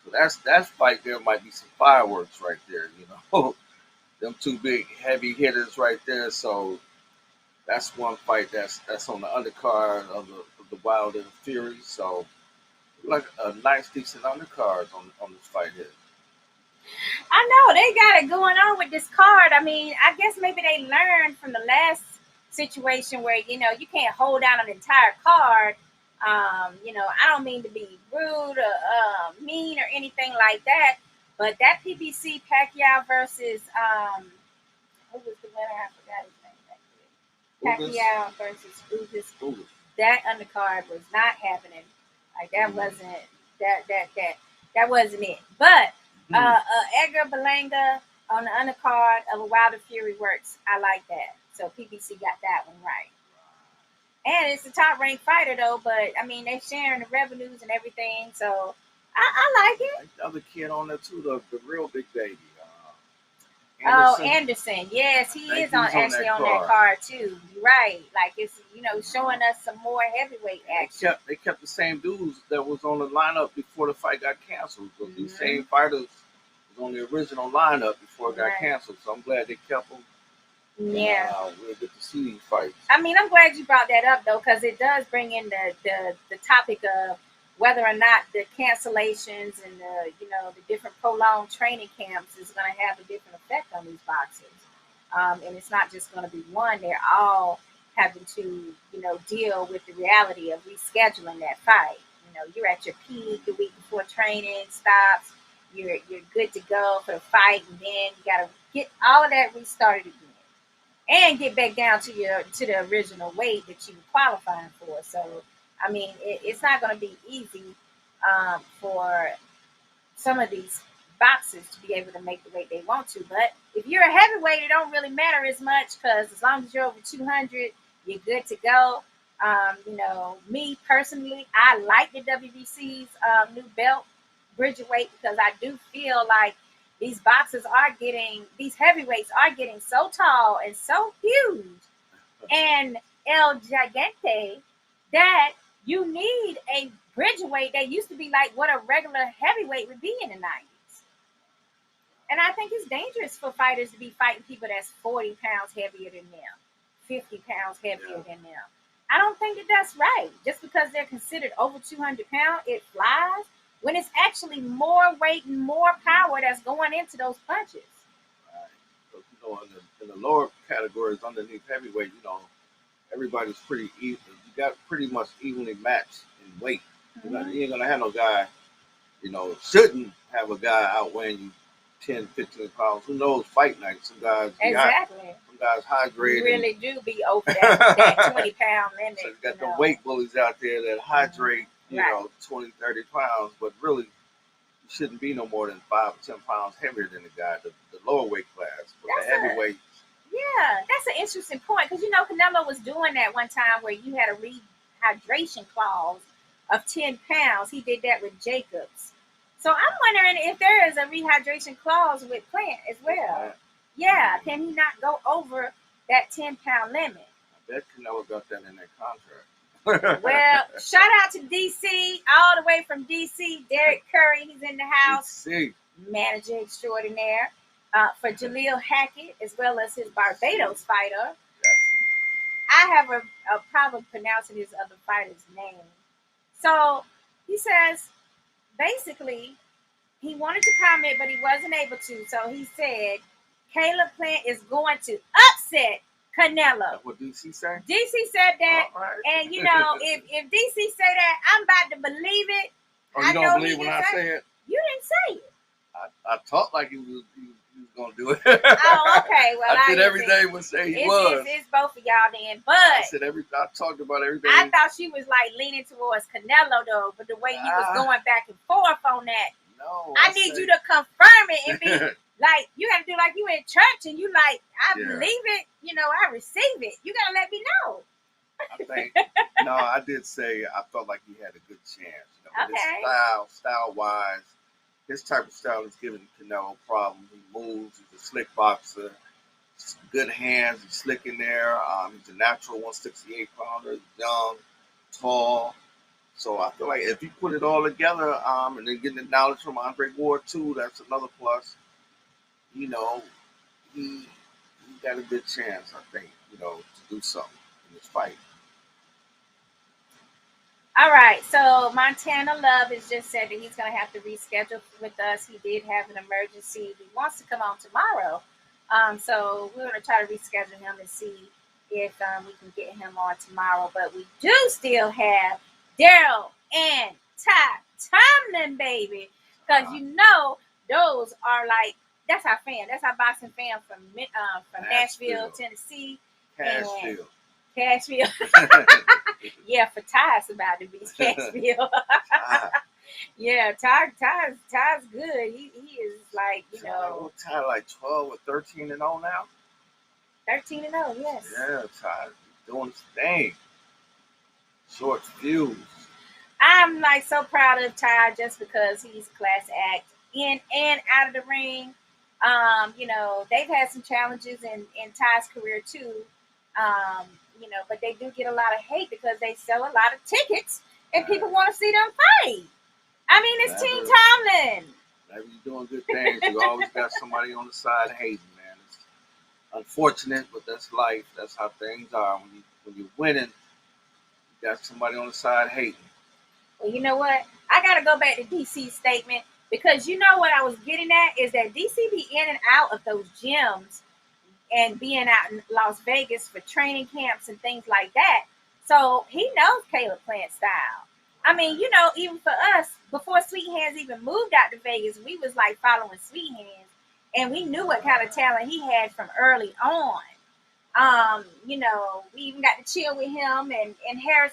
Speaker 3: So that fight there might be some fireworks right there, them two big heavy hitters right there. So that's one fight that's on the undercard of the Wilder and Fury. So like a nice, decent undercard on this fight here.
Speaker 2: I know they got it going on with this card. I mean, I guess maybe they learned from the last situation where you can't hold down an entire card. I don't mean to be rude or mean or anything like that, but that PBC Pacquiao versus who was the winner? I forgot his name. Pacquiao versus Ugas. That undercard was not happening. Like that wasn't that wasn't it. But Edgar Balaga on the undercard of a Wilder Fury works. I like that. So PBC got that one right. And it's a top ranked fighter though, but I mean they're sharing the revenues and everything, so I like it.
Speaker 3: Like the other kid on there too, the real big baby.
Speaker 2: Anderson. Yes, he is on that card too. You're right. Like it's showing us some more heavyweight action.
Speaker 3: They kept the same dudes that was on the lineup before the fight got canceled. So these same fighters was on the original lineup before it got canceled. So I'm glad they kept them.
Speaker 2: Yeah,
Speaker 3: we'll get to see these fights.
Speaker 2: I mean, I'm glad you brought that up though, because it does bring in the topic of whether or not the cancellations and the different prolonged training camps is going to have a different effect on these boxers. And it's not just going to be one; they're all having to deal with the reality of rescheduling that fight. You're at your peak the week before training stops. You're good to go for the fight, and then you got to get all of that restarted again. And get back down to the original weight that you were qualifying for. So, I mean, it's not going to be easy for some of these boxers to be able to make the weight they want to. But if you're a heavyweight, it don't really matter as much because as long as you're over 200, you're good to go. Me personally, I like the WBC's new belt, Bridgerweight, because I do feel like these these heavyweights are getting so tall and so huge and El Gigante that you need a Bridgerweight that used to be like what a regular heavyweight would be in the 90s. And I think it's dangerous for fighters to be fighting people that's 40 pounds heavier than them, 50 pounds heavier than them. I don't think that that's right. Just because they're considered over 200 pounds, it flies when it's actually more weight and more power that's going into those punches.
Speaker 3: Right. So, in the lower categories underneath heavyweight, everybody's pretty even. You got pretty much evenly matched in weight.
Speaker 2: Mm-hmm.
Speaker 3: You ain't gonna have no guy, shouldn't have a guy outweighing you 10, 15 pounds. Who knows? Fight night. Some guys
Speaker 2: exactly.
Speaker 3: Some guys hydrated.
Speaker 2: You really do be over that 20 pound limit.
Speaker 3: So you got the weight bullies out there that hydrate, 20, 30 pounds, but really you shouldn't be no more than 5 or 10 pounds heavier than the guy, the lower weight class. But the heavyweight.
Speaker 2: Yeah, that's an interesting point because Canelo was doing that one time where you had a rehydration clause of 10 pounds. He did that with Jacobs. So I'm wondering if there is a rehydration clause with Plant as well. Yeah, can he not go over that 10-pound limit?
Speaker 3: I bet Canelo got that in their contract.
Speaker 2: Well, shout out to DC, all the way from DC. Derek Curry, he's in the house.
Speaker 3: DC.
Speaker 2: Manager extraordinaire. For Jaleel Hackett, as well as his Barbados fighter. I have a problem pronouncing his other fighter's name. So he says, basically, he wanted to comment, but he wasn't able to. So he said, Caleb Plant is going to upset Canelo.
Speaker 3: That's what DC said?
Speaker 2: DC said that.
Speaker 3: Right.
Speaker 2: And, if DC say that, I'm about to believe it.
Speaker 3: Oh, you don't believe when I say it?
Speaker 2: You didn't say it.
Speaker 3: I talked like he was going to do it.
Speaker 2: Oh, okay. Well,
Speaker 3: I did every day when say he was.
Speaker 2: It's both of y'all then. But
Speaker 3: I talked about every day.
Speaker 2: I thought she was like leaning towards Canelo though, but the way you was going back and forth on that.
Speaker 3: No.
Speaker 2: I need you to confirm it and be like, you have to do like you in church and you like, I believe it, I receive it. You gotta let me know.
Speaker 3: I think I did say I felt like he had a good chance.
Speaker 2: Okay.
Speaker 3: His style wise. His type of style is giving Canelo a problem. He moves. He's a slick boxer. Good hands. He's slick in there. He's a natural 168 pounder. Young, tall. So I feel like if you put it all together, and then getting the knowledge from Andre Ward too, that's another plus. He got a good chance, I think, to do something in this fight.
Speaker 2: All right, so Montana Love has just said that he's going to have to reschedule with us. He did have an emergency. He wants to come on tomorrow. So we're going to try to reschedule him and see if we can get him on tomorrow. But we do still have Daryl and Tomlin, baby. Because those are like, that's our fan. That's our boxing fan from Nashville, Tennessee. Cashville. Yeah, for Ty's about to be Cashville. Yeah, Ty's good. He is like,
Speaker 3: Ty like 12 or 13 and 0 now.
Speaker 2: 13 and 0, yes.
Speaker 3: Yeah, Ty doing his thing. Short fuse.
Speaker 2: I'm like so proud of Ty just because he's a class act in and out of the ring. They've had some challenges in Ty's career too. But they do get a lot of hate because they sell a lot of tickets and people want to see them fight. I mean, it's Team Tomlin.
Speaker 3: Whenever you're doing good things, you always got somebody on the side hating, man. It's unfortunate, but that's life. That's how things are. When you're winning, you got somebody on the side hating.
Speaker 2: Well, you know what? I got to go back to DC's statement because what I was getting at is that DC be in and out of those gyms and being out in Las Vegas for training camps and things like that. So he knows Caleb Plant's style. I mean, even for us, before Sweet Hands even moved out to Vegas, we was like following Sweet Hands. And we knew what kind of talent he had from early on. We even got to chill with him and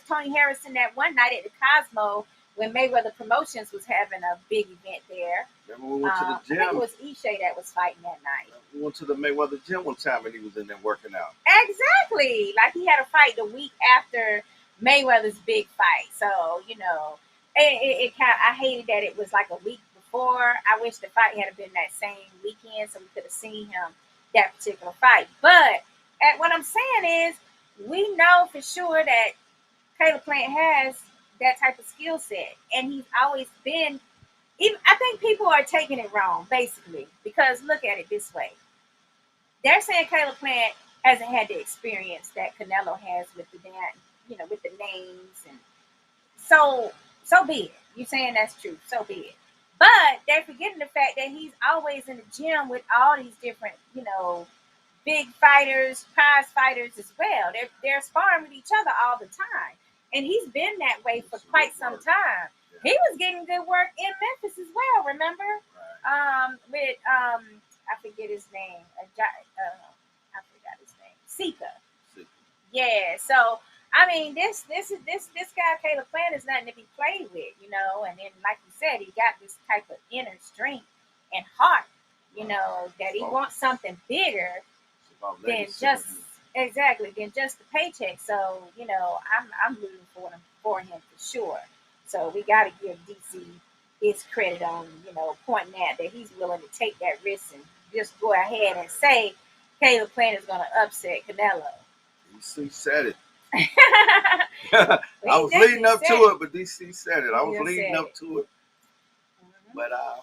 Speaker 2: Tony Harrison that one night at the Cosmo when Mayweather Promotions was having a big event there.
Speaker 3: Remember we went to the
Speaker 2: I
Speaker 3: gym?
Speaker 2: think it was Ishe that was fighting that night.
Speaker 3: We went to the Mayweather gym one time and he was in there working out.
Speaker 2: Exactly. Like he had a fight the week after Mayweather's big fight. So, you know, it kind of, I hated that it was like a week before. I wish the fight had been that same weekend so we could have seen him that particular fight. But what I'm saying is, we know for sure that Caleb Plant has that type of skill set, and he's always been. Even I think people are taking it wrong, basically, because look at it this way: they're saying Caleb Plant hasn't had the experience that Canelo has with the with the names, and so be it. You're saying that's true, so be it. But they're forgetting the fact that he's always in the gym with all these different, big fighters, prize fighters as well. They're sparring with each other all the time. And he's been that way for quite some time. He was getting good work in Memphis as well, remember? With I forget his name. I forgot his name. Sika. Yeah, so I mean this guy Caleb Plant is nothing to be played with, and then like you said, he got this type of inner strength and heart, that he wants something bigger than just the paycheck. So, I'm rooting for him for sure. So we got to give DC his credit on, pointing out that he's willing to take that risk and just go ahead and say Caleb Plant is going to upset Canelo.
Speaker 3: DC said it. I was leading up to it, but DC said it. I was leading up to it. But I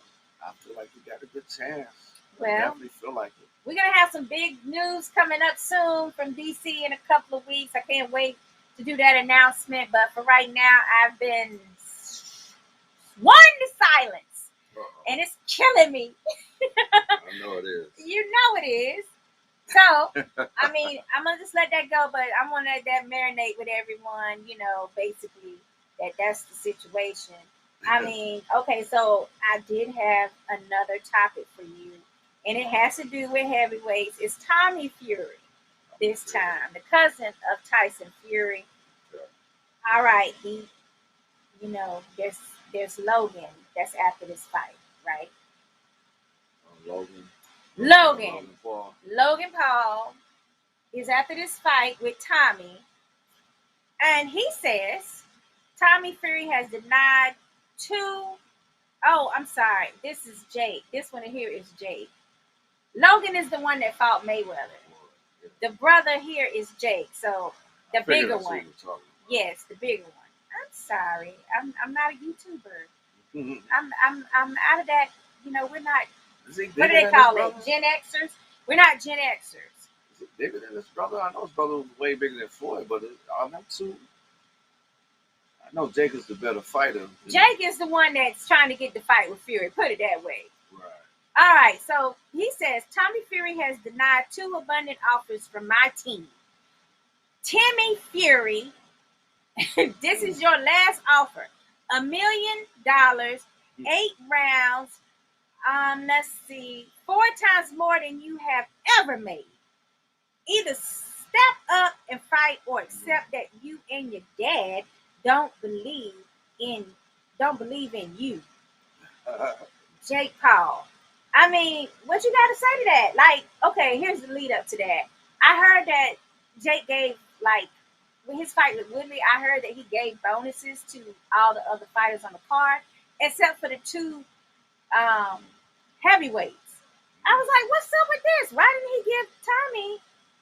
Speaker 3: feel like we got a good chance. I definitely feel like it.
Speaker 2: We're going to have some big news coming up soon from DC in a couple of weeks. I can't wait to do that announcement. But for right now, I've been sworn to silence. And it's killing me.
Speaker 3: I know it is.
Speaker 2: You know it is. So, I mean, I'm going to just let that go. But I'm going to let that marinate with everyone, basically that's the situation. I mean, okay, so I did have another topic for you. And it has to do with heavyweights. It's Tommy Fury this time, the cousin of Tyson Fury. All right, there's Logan that's after this fight, right? Logan Paul is after this fight with Tommy, and he says Tommy Fury has denied two. Oh, I'm sorry. This is Jake. This one here is Jake. Logan is the one that fought Mayweather. The brother here is Jake. So the bigger one. Yes, the bigger one. I'm sorry. I'm not a YouTuber.
Speaker 3: Mm-hmm.
Speaker 2: I'm out of that. We're not.
Speaker 3: What do
Speaker 2: they call it? Gen Xers. We're not Gen Xers.
Speaker 3: Is it bigger than his brother? I know his brother was way bigger than Floyd, but are them two? I know Jake is the better fighter.
Speaker 2: Jake is the one that's trying to get the fight with Fury. Put it that way.
Speaker 3: Right.
Speaker 2: All right, so he says, Tommy Fury has denied two abundant offers from my team. Timmy Fury, this is your last offer. $1 million, 8 rounds, let's see, 4 times more than you have ever made. Either step up and fight or accept that you and your dad don't believe in you. Jake Paul. I mean, what you got to say to that? Like, okay, here's the lead up to that. I heard that Jake gave, with his fight with Woodley, I heard that he gave bonuses to all the other fighters on the card, except for the 2 heavyweights. I was like, what's up with this? Why didn't he give Tommy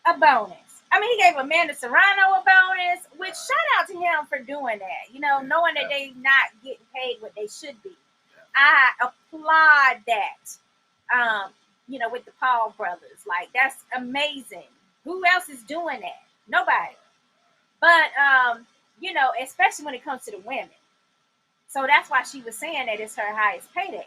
Speaker 2: a bonus? I mean, he gave Amanda Serrano a bonus, which shout out to him for doing that, knowing that they not getting paid what they should be. I applaud that. With the Paul brothers, that's amazing. Who else is doing that? Nobody. But especially when it comes to the women. So that's why she was saying that it's her highest payday.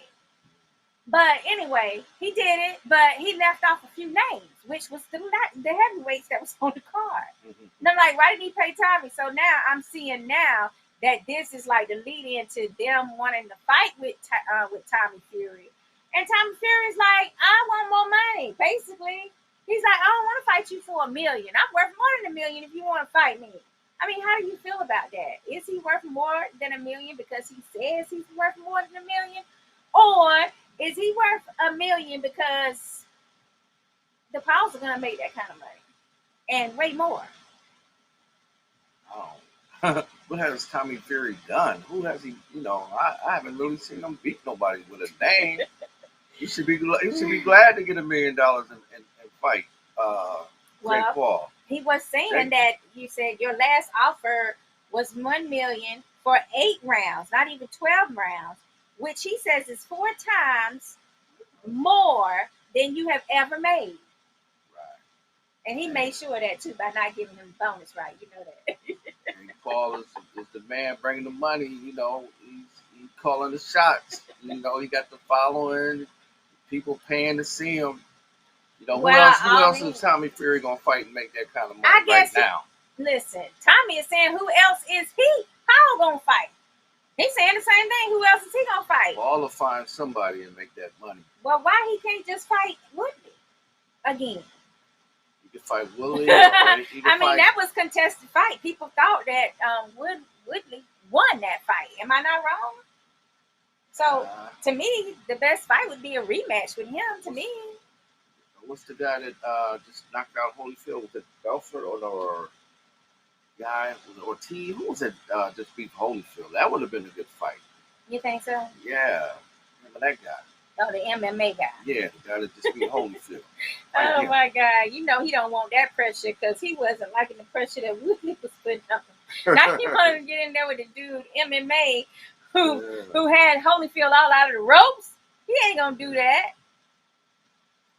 Speaker 2: But anyway, he did it, but he left off a few names, which was the heavyweights that was on the card. Mm-hmm. And I'm like, why didn't he pay Tommy? So now I'm seeing now that this is like the lead into them wanting to fight with Tommy Fury. And Tommy Fury's like, I want more money, basically. He's like, I don't want to fight you for $1 million. I'm worth more than $1 million if you want to fight me. I mean, how do you feel about that? Is he worth more than $1 million because he says he's worth more than $1 million, or is he worth $1 million because the Pauls are gonna make that kind of money and way more?
Speaker 3: Oh. What has Tommy Fury done? Who has he? I haven't really seen him beat nobody with a name. You should be glad to get $1 million and fight Jake Paul.
Speaker 2: He was saying that you said your last offer was $1 million for 8 rounds, not even 12 rounds, which he says is 4 times more than you have ever made.
Speaker 3: Right.
Speaker 2: And he made sure of that too by not giving him the bonus, right? You know that.
Speaker 3: Jake Paul is the man bringing the money. He's calling the shots. He got the following, people paying to see him. Who else is Tommy Fury gonna fight and make that kind of money right now?
Speaker 2: Listen, Tommy is saying, who else is he? Paul gonna fight? He's saying the same thing. Who else is he gonna fight?
Speaker 3: Paul will find somebody and make that money.
Speaker 2: Well, why he can't just fight Woodley again?
Speaker 3: He could fight Woodley.
Speaker 2: That was contested fight. People thought that Woodley won that fight. Am I not wrong? So to me, the best fight would be a rematch with him. To me.
Speaker 3: What's the guy that just knocked out Holyfield? Was it Belfort or guy? Was it Ortiz? Who was it just beat Holyfield? That would have been a good fight.
Speaker 2: You think so?
Speaker 3: Yeah. Remember that guy?
Speaker 2: Oh, the MMA guy.
Speaker 3: Yeah, the guy that just beat Holyfield.
Speaker 2: Oh, my God. He don't want that pressure because he wasn't liking the pressure that Woodley was putting on. Now he wanted to get in there with the dude, MMA, who had Holyfield all out of the ropes. He ain't going to do that.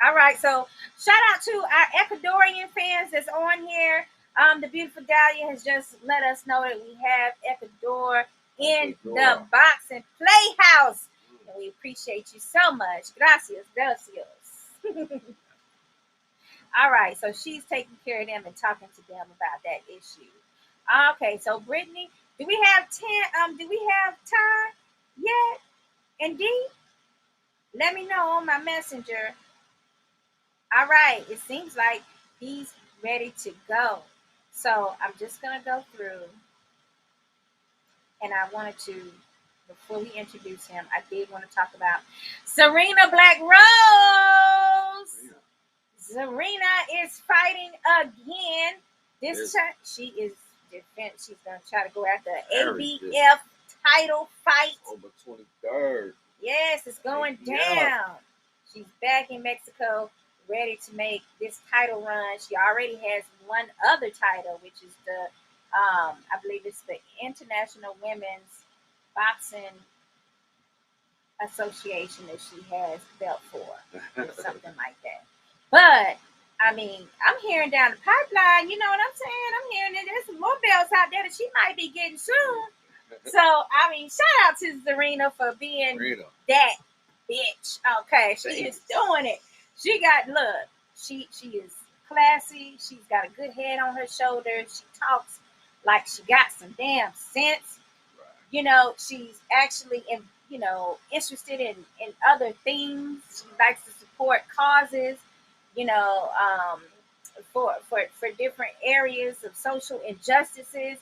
Speaker 2: All right, so shout out to our Ecuadorian fans that's on here. The beautiful Dahlia has just let us know that we have Ecuador in the boxing PlayHouse. And we appreciate you so much. Gracias, gracias. All right, so she's taking care of them and talking to them about that issue. Okay, so Brittany, do we have time yet? Indeed. Let me know on my messenger. All right, it seems like he's ready to go. So I'm just going to go through, and I wanted to fully introduce him. I did want to talk about Serena Black Rose. Serena is fighing again. This time she is defense. She's going to try to go after an ABF title fight.
Speaker 3: October 23rd.
Speaker 2: Yes, it's going down. She's back in Mexico, ready to make this title run. She already has one other title, which is the, I believe it's the International Women's Boxing Association that she has belt for, or something like that. But, I'm hearing down the pipeline, you know what I'm saying? I'm hearing that there's some more belts out there that she might be getting soon. So, shout out to Serena for being that bitch. Okay, she is doing it. She got look. She is classy. She's got a good head on her shoulders. She talks like she got some damn sense. Right. She's actually interested in other things. She likes to support causes. For different areas of social injustices.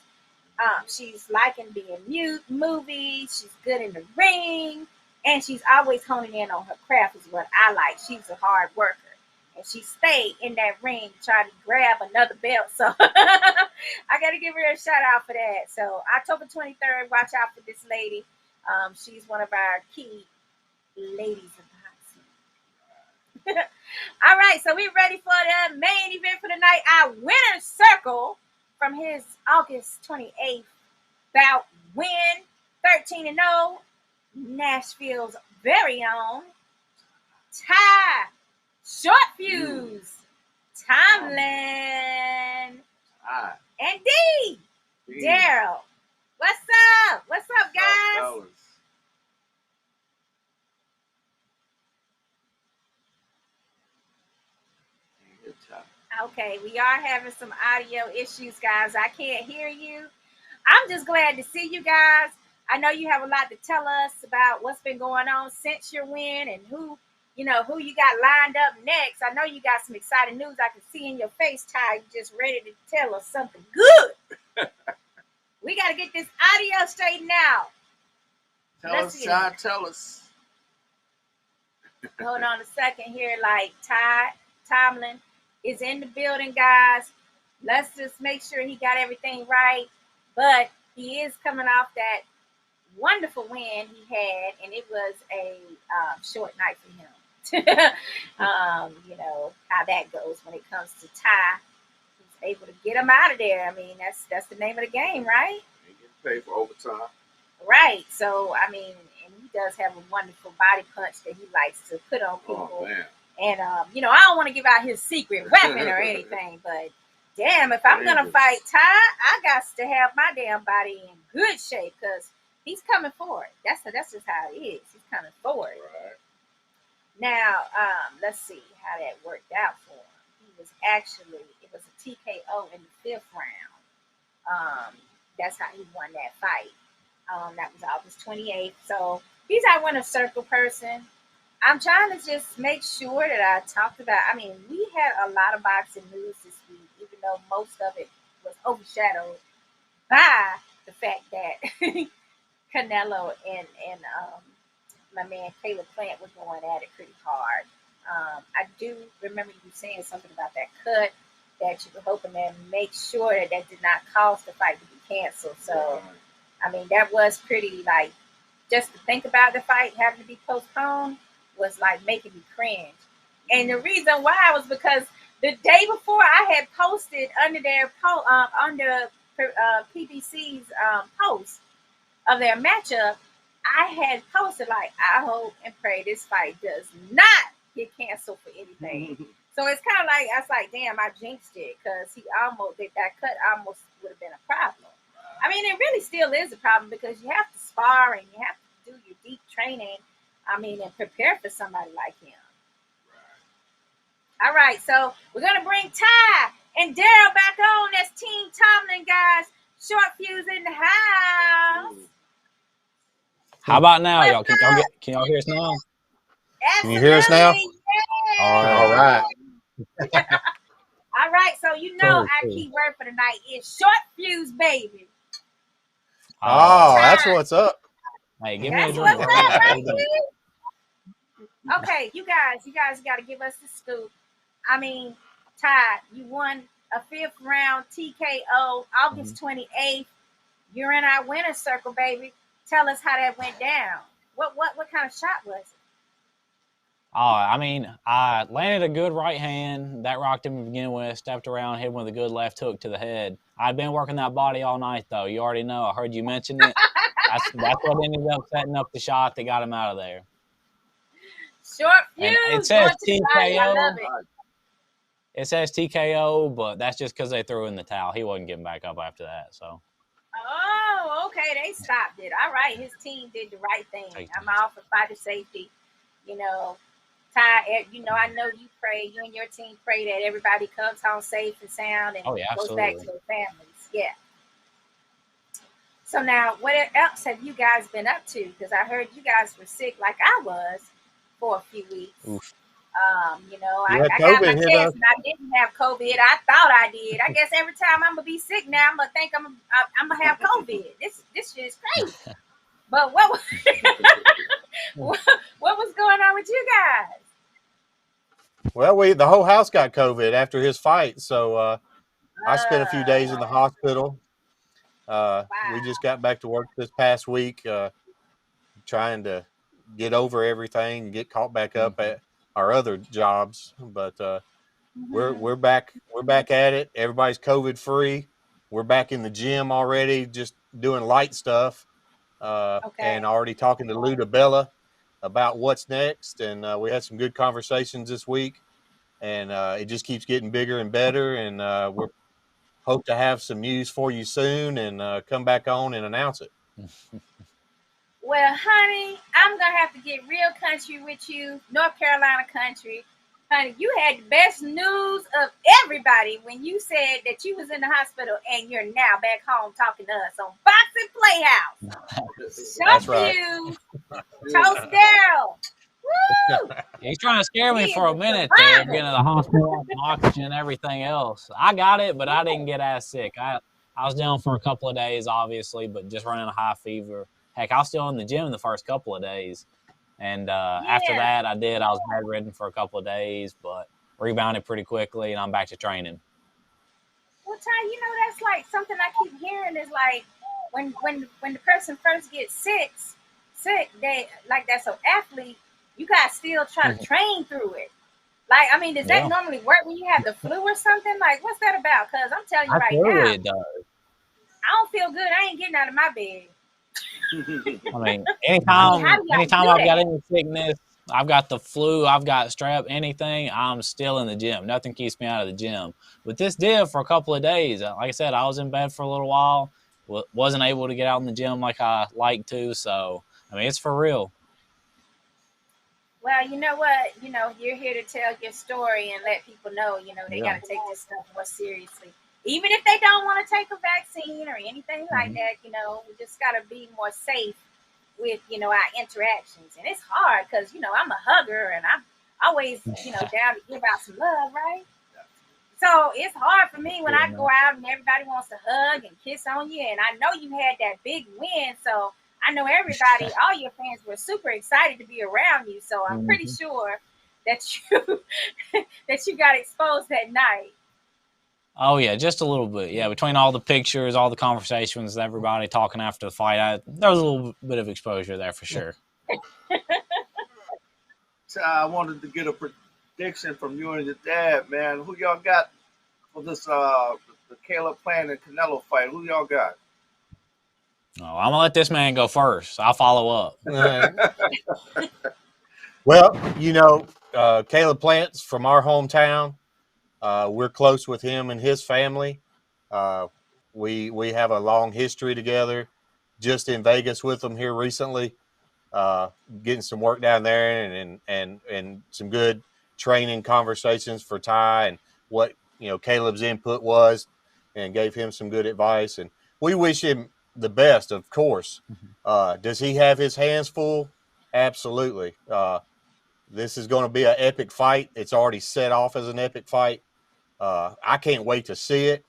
Speaker 2: She's liking being movies. She's good in the ring. And she's always honing in on her craft is what I like. She's a hard worker. And she stayed in that ring trying to grab another belt. So I got to give her a shout out for that. So October 23rd, watch out for this lady. She's one of our key ladies of boxing. All right, so we're ready for the main event for the night. Our winner's circle from his August 28th bout win, 13-0. Nashville's very own Ty Short Fuse Tomlin and D Daryl. What's up? What's up, guys? Okay, we are having some audio issues, guys. I can't hear you. I'm just glad to see you guys. I know you have a lot to tell us about what's been going on since your win and who you got lined up next. I know you got some exciting news. I can see in your face, Ty. You're just ready to tell us something good. We got to get this audio straightened out.
Speaker 3: Tell us, John. Tell us.
Speaker 2: Hold on a second here. Like Tomlin is in the building, guys. Let's just make sure he got everything right. But he is coming off that wonderful win he had, and it was a short night for him. You know how that goes when it comes to Ty. He's able to get him out of there. I mean, that's the name of the game, right?
Speaker 3: He gets paid for overtime.
Speaker 2: Right. So, I mean, and he does have a wonderful body punch that he likes to put on people.
Speaker 3: Oh, man.
Speaker 2: And, you know, I don't want to give out his secret weapon or anything, but damn, if I'm going to fight Ty, I got to have my damn body in good shape because he's coming forward. That's just how it is. He's coming forward.
Speaker 3: Right.
Speaker 2: Now, let's see how that worked out for him. It was a TKO in the 5th round. That's how he won that fight. That was August 28th. So he's our winner circle person. I'm trying to just make sure that I talked about, I mean, we had a lot of boxing news this week, even though most of it was overshadowed by the fact that Canelo and my man Caleb Plant were going at it pretty hard. I do remember you saying something about that cut that you were hoping to make sure that did not cause the fight to be canceled. So, I mean, that was pretty, like, just to think about the fight having to be postponed was like making me cringe. And the reason why was because the day before I had posted under their under PBC's post of their matchup, I had posted like, I hope and pray this fight does not get canceled for anything. So it's kind of like, I was like, damn, I jinxed it because that cut almost would have been a problem. I mean, it really still is a problem because you have to spar and you have to do your deep training. I mean, and prepare for somebody like him. All right, so we're going to bring Ty and Daryl back on. That's Team Tomlin, guys. Short Fuse in the house.
Speaker 4: How about now, y'all? Can y'all hear us now?
Speaker 2: Absolutely.
Speaker 5: Can you hear us now?
Speaker 2: Yeah.
Speaker 5: All right.
Speaker 2: All right, so you know our key word for the night is short fuse, baby.
Speaker 5: Oh, that's what's up.
Speaker 4: Hey, give me a drink.
Speaker 2: What's up, right? Okay, you guys got to give us the scoop. I mean, Ty, you won a 5th round TKO August 28th. You're in our winner's circle, baby. Tell us how that went down. What kind of shot was it?
Speaker 4: Oh, I mean, I landed a good right hand. That rocked him to begin with. Stepped around, hit him with a good left hook to the head. I'd been working that body all night, though. You already know. I heard you mention it. That's what ended up setting up the shot that got him out of there.
Speaker 2: Short fuse.
Speaker 4: And it says TKO. It says TKO, but that's just because they threw in the towel. He wasn't getting back up after that. So.
Speaker 2: Oh, okay. They stopped it. All right. His team did the right thing. I'm all for fighter safety. You know, Ty, you know, I know you pray, you and your team pray that everybody comes home safe and sound and goes back to their families. Yeah. So now, what else have you guys been up to? Because I heard you guys were sick like I was for a few weeks.
Speaker 4: Oof.
Speaker 2: You know, I
Speaker 5: had
Speaker 2: got my
Speaker 5: COVID,
Speaker 2: test and I didn't have COVID. I thought I did. I guess every time I'm gonna be sick now, I'm gonna think I'm gonna have COVID. This shit is crazy. But what was going on with you guys?
Speaker 5: Well, the whole house got COVID after his fight, so I spent a few days in the hospital.
Speaker 2: Wow.
Speaker 5: We just got back to work this past week, trying to get over everything and get caught back up at our other jobs. But we're back at it. Everybody's COVID free. We're back in the gym already, just doing light stuff. And already talking to Luda Bella about what's next. And we had some good conversations this week. And it just keeps getting bigger and better. And we're hope to have some news for you soon and come back on and announce it.
Speaker 2: Well, honey, I'm going to have to get real country with you, North Carolina country. Honey, you had the best news of everybody when you said that you was in the hospital and you're now back home talking to us on Boxing Playhouse.
Speaker 5: That's right.
Speaker 2: You. Toast Daryl. Woo!
Speaker 4: He's trying to scare me for a minute there, getting to the hospital, oxygen, and everything else. I got it, but I didn't get as sick. I was down for a couple of days, obviously, but just running a high fever. Heck, I was still in the gym the first couple of days. And after
Speaker 2: Yeah.
Speaker 4: that, I was bedridden for a couple of days, but rebounded pretty quickly, and I'm back to training.
Speaker 2: Well, Ty, that's like something I keep hearing is like when the person first gets sick, they like that's an athlete, you guys still try to train through it. Like, I mean, does that
Speaker 4: Yeah.
Speaker 2: normally work when you have the flu or something? Like, what's that about? Because I'm telling you right
Speaker 4: Absolutely,
Speaker 2: now,
Speaker 4: it does.
Speaker 2: I don't feel good. I ain't getting out of my bed.
Speaker 4: I mean,
Speaker 2: How do y'all
Speaker 4: anytime
Speaker 2: do
Speaker 4: I've got
Speaker 2: that?
Speaker 4: any sickness, I've got the flu, I've got strep, anything, I'm still in the gym. Nothing keeps me out of the gym. But this did for a couple of days. Like I said, I was in bed for a little while, wasn't able to get out in the gym like I like to. So, I mean, it's for real.
Speaker 2: Well, you know what? You're here to tell your story and let people know, they
Speaker 4: Yeah.
Speaker 2: got to take this stuff more seriously. Even if they don't want to take a vaccine or anything like that, we just got to be more safe with, our interactions. And it's hard because, I'm a hugger and I'm always, down to give out some love, right? So it's hard for me when I go out and everybody wants to hug and kiss on you. And I know you had that big win. So I know everybody, all your fans were super excited to be around you. So I'm pretty sure that you that you got exposed that night.
Speaker 4: Oh, yeah, just a little bit. Yeah, between all the pictures, all the conversations, everybody talking after the fight, there was a little bit of exposure there for sure.
Speaker 3: I wanted to get a prediction from you and your dad, man. Who y'all got for this the Caleb Plant and Canelo fight? Who y'all got?
Speaker 4: Oh, I'm gonna let this man go first. I'll follow up.
Speaker 5: Well, Caleb Plant's from our hometown. We're close with him and his family. We have a long history together. Just in Vegas with them here recently, getting some work down there and some good training conversations for Ty and what Caleb's input was, and gave him some good advice. And we wish him the best, of course. Does he have his hands full? Absolutely. This is going to be an epic fight. It's already set off as an epic fight. I can't wait to see it.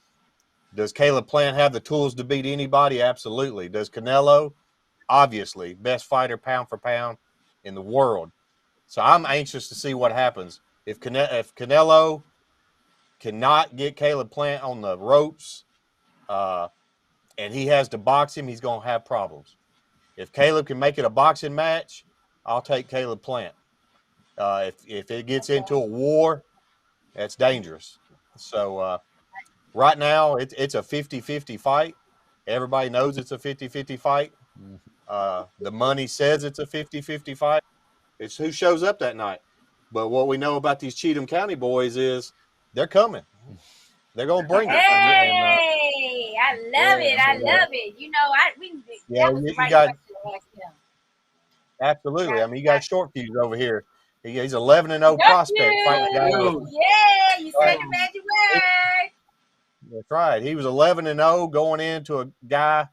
Speaker 5: Does Caleb Plant have the tools to beat anybody? Absolutely. Does Canelo? Obviously, best fighter pound for pound in the world. So I'm anxious to see what happens. If Canelo cannot get Caleb Plant on the ropes, and he has to box him, he's going to have problems. If Caleb can make it a boxing match, I'll take Caleb Plant. If it gets into a war, that's dangerous. So right now, it's a 50-50 fight. Everybody knows it's a 50-50 fight. The money says it's a 50-50 fight. It's who shows up that night. But what we know about these Cheatham County boys is they're coming. They're going to bring it.
Speaker 2: Hey, I love it. I love it. That was the right question to ask him.
Speaker 5: Absolutely. I mean, you got Short Fuse over here. He's 11-0 prospect fighting a guy.
Speaker 2: Yeah, you said the magic word.
Speaker 5: That's right. He was 11-0 going into a guy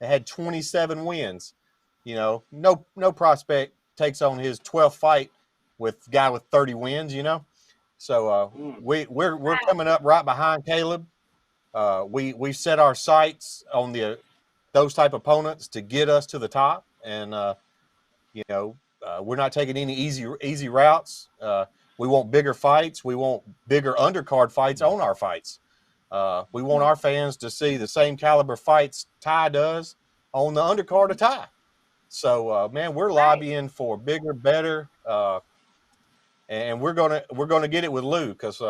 Speaker 5: that had 27 wins. No prospect takes on his 12th fight with a guy with 30 wins. So we're coming up right behind Caleb. We set our sights on those type opponents to get us to the top, and we're not taking any easy routes. We want bigger fights. We want bigger undercard fights on our fights. We want our fans to see the same caliber fights Ty does on the undercard of Ty. So, man, we're lobbying for bigger, better, and we're gonna get it with Lou, because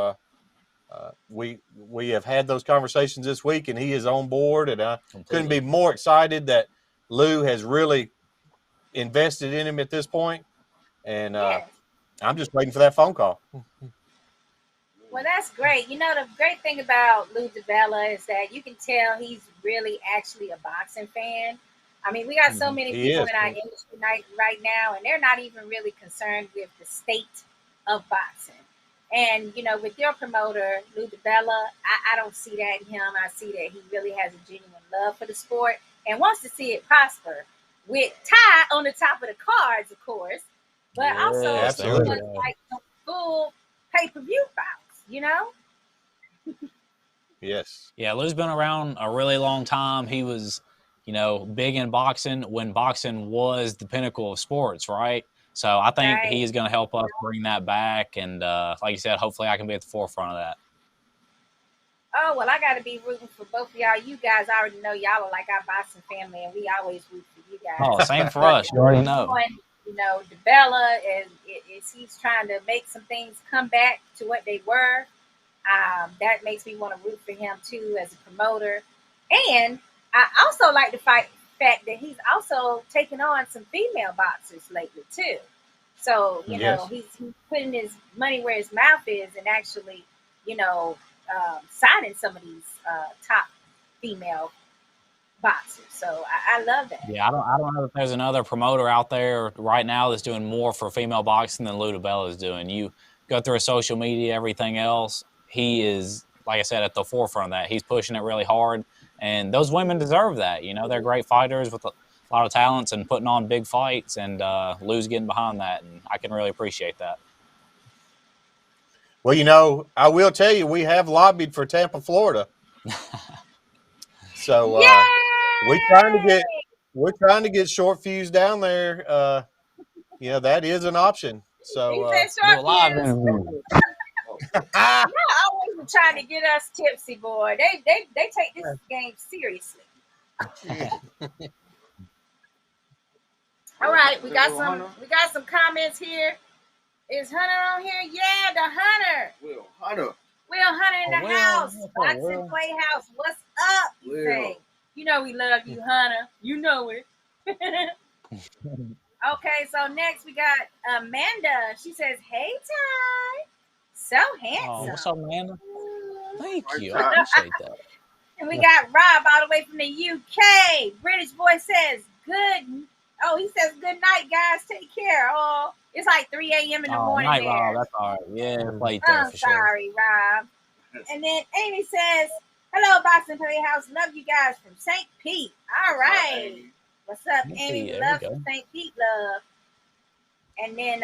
Speaker 5: we have had those conversations this week, and he is on board, and I couldn't be more excited that Lou has really invested in him at this point, and I'm just waiting for that phone call.
Speaker 2: Well, that's great. The great thing about Lou DiBella is that you can tell he's really actually a boxing fan. I mean, we got so many people in our industry right now, and they're not even really concerned with the state of boxing. And, with your promoter, Lou DiBella, I don't see that in him. I see that he really has a genuine love for the sport and wants to see it prosper, with Ty on the top of the cards, of course, but also
Speaker 5: absolutely
Speaker 2: like some full pay-per-view fights,
Speaker 5: Yes.
Speaker 4: Yeah, Lou's been around a really long time. He was, big in boxing when boxing was the pinnacle of sports, right? So I think
Speaker 2: Right.
Speaker 4: he's going to help us bring that back. And like you said, hopefully I can be at the forefront of that.
Speaker 2: Oh, well, I got to be rooting for both of y'all. You guys already know y'all are like our boxing family, and we always root for you guys.
Speaker 4: Oh, same for us. You already know.
Speaker 2: DeBella is he's trying to make some things come back to what they were. That makes me want to root for him, too, as a promoter. And I also like the fact that he's also taken on some female boxers lately, too. So,
Speaker 5: Yes.
Speaker 2: he's putting his money where his mouth is and actually, signing some of these top female boxers. So I love that.
Speaker 4: Yeah, I don't know if there's another promoter out there right now that's doing more for female boxing than Lou DiBella is doing. You go through his social media, everything else, he is, like I said, at the forefront of that. He's pushing it really hard, and those women deserve that. They're great fighters with a lot of talents and putting on big fights, and Lou's getting behind that, and I can really appreciate that.
Speaker 5: Well, I will tell you, we have lobbied for Tampa, Florida. So we're trying to get short fuse down there. That is an option. So
Speaker 2: He said short
Speaker 4: live
Speaker 2: fuse.
Speaker 4: interview.
Speaker 2: Y'all always trying to get us tipsy, boy. They take this game seriously. All right, we got some comments here. Is Hunter on here? Yeah, the Hunter.
Speaker 3: Will Hunter.
Speaker 2: Will Hunter in the
Speaker 4: Will.
Speaker 2: house.
Speaker 4: Will.
Speaker 2: Boxing PlayHouse. What's up? You say? We love you, Hunter. You know it. Okay, so next we got Amanda. She says, "Hey, Ty, so handsome."
Speaker 4: Oh, what's up, Amanda? Thank you. I
Speaker 3: Ty.
Speaker 4: appreciate that.
Speaker 2: And we got Rob all the way from the UK. British boy says, "Good." Oh, he says, "Good night, guys. Take care." Oh, it's like 3 a.m. in the morning
Speaker 4: night,
Speaker 2: there.
Speaker 4: Rob. That's all right. Yeah, late there
Speaker 2: I'm
Speaker 4: for sure.
Speaker 2: sorry, Rob. And then Amy says, "Hello, Boxing Playhouse. Love you guys from St. Pete." All right. What's up, Amy?
Speaker 4: There
Speaker 2: Love
Speaker 4: we go.
Speaker 2: from St. Pete, love. And then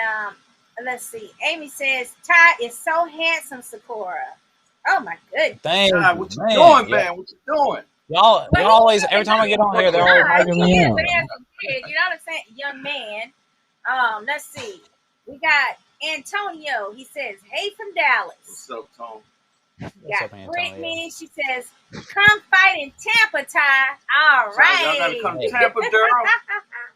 Speaker 2: let's see. Amy says, "Ty is so handsome, Sakura." Oh my goodness.
Speaker 4: Thank
Speaker 3: Ty,
Speaker 4: you,
Speaker 3: what you
Speaker 4: man.
Speaker 3: doing,
Speaker 4: Yeah.
Speaker 3: man? What you doing?
Speaker 4: Y'all always, every time I get on here, they're always hyping me
Speaker 2: He is
Speaker 4: up.
Speaker 2: a handsome kid. You know what I'm saying? Young man. Let's see. We got Antonio. He says, "Hey from Dallas."
Speaker 3: What's up, Tom?
Speaker 4: What's
Speaker 2: Got
Speaker 4: up, Antonio?
Speaker 2: Brittany. She says, "Come fight in Tampa, Ty." All
Speaker 3: Ty, y'all gotta
Speaker 2: right.
Speaker 3: come to Tampa, girl.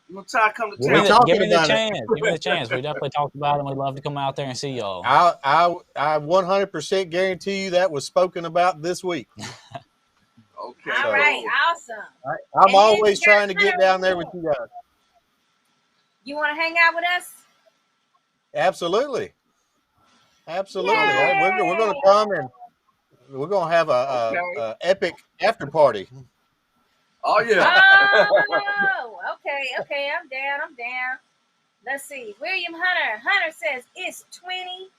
Speaker 3: You want Ty to come to
Speaker 5: We're
Speaker 3: Tampa?
Speaker 5: talking
Speaker 4: Give me the
Speaker 5: about it.
Speaker 4: chance. Give me the chance. We definitely talked about it, and we'd love to come out there and see y'all.
Speaker 5: I 100% guarantee you that was spoken about this week.
Speaker 3: Okay.
Speaker 2: All right. Awesome.
Speaker 5: I'm
Speaker 2: And
Speaker 5: always
Speaker 2: then you
Speaker 5: trying to get down there with you guys.
Speaker 2: You want to hang out with us?
Speaker 5: Absolutely. Absolutely.
Speaker 2: Yay!
Speaker 5: We're going to come and we're going to have a epic after party.
Speaker 3: Oh yeah.
Speaker 2: Oh, okay. I'm down. Let's see. William Hunter. Hunter says it's 20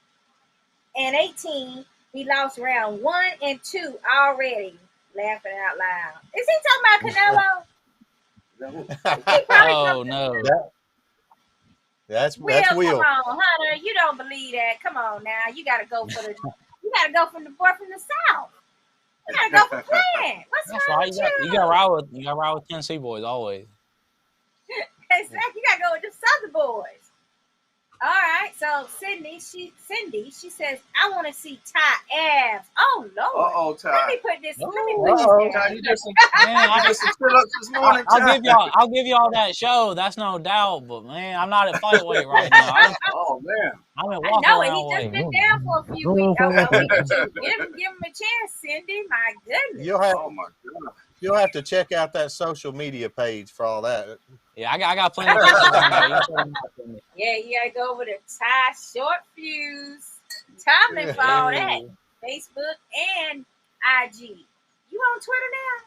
Speaker 2: and 18. We lost round 1 and 2 already. Laughing out loud. Is he talking about Canelo?
Speaker 4: Oh no.
Speaker 5: That's
Speaker 2: Will,
Speaker 5: Will.
Speaker 2: come on, Hunter. You don't believe that. Come on now. You gotta go from the boy from the South. You gotta go for Plant. What's
Speaker 4: That's
Speaker 2: wrong
Speaker 4: right.
Speaker 2: with
Speaker 4: You got to ride with Tennessee boys always.
Speaker 2: Exactly. You gotta go with the Southern boys. All right. So Cindy, she says, "I want to see Ty abs." Oh Lord.
Speaker 3: Ty.
Speaker 2: Let me put this
Speaker 3: Ty,
Speaker 2: down.
Speaker 3: you just
Speaker 4: Man,
Speaker 3: some fill-ups this morning, Ty.
Speaker 4: I'll give y'all that show. That's no doubt. But man, I'm not at fight weight right now.
Speaker 3: Oh man.
Speaker 4: I'm at
Speaker 2: I
Speaker 4: walk
Speaker 2: know it.
Speaker 4: around
Speaker 2: He just
Speaker 4: weight.
Speaker 2: been down for a few weeks. A week or two. Give him a chance, Cindy. My goodness.
Speaker 3: Oh my God.
Speaker 5: You'll have to check out that social media page for all that.
Speaker 4: Yeah, I got plenty of pictures on there.
Speaker 2: Yeah, you gotta go over to Ty Short Fuse. Tomlin for all that. Facebook and IG. You on Twitter now?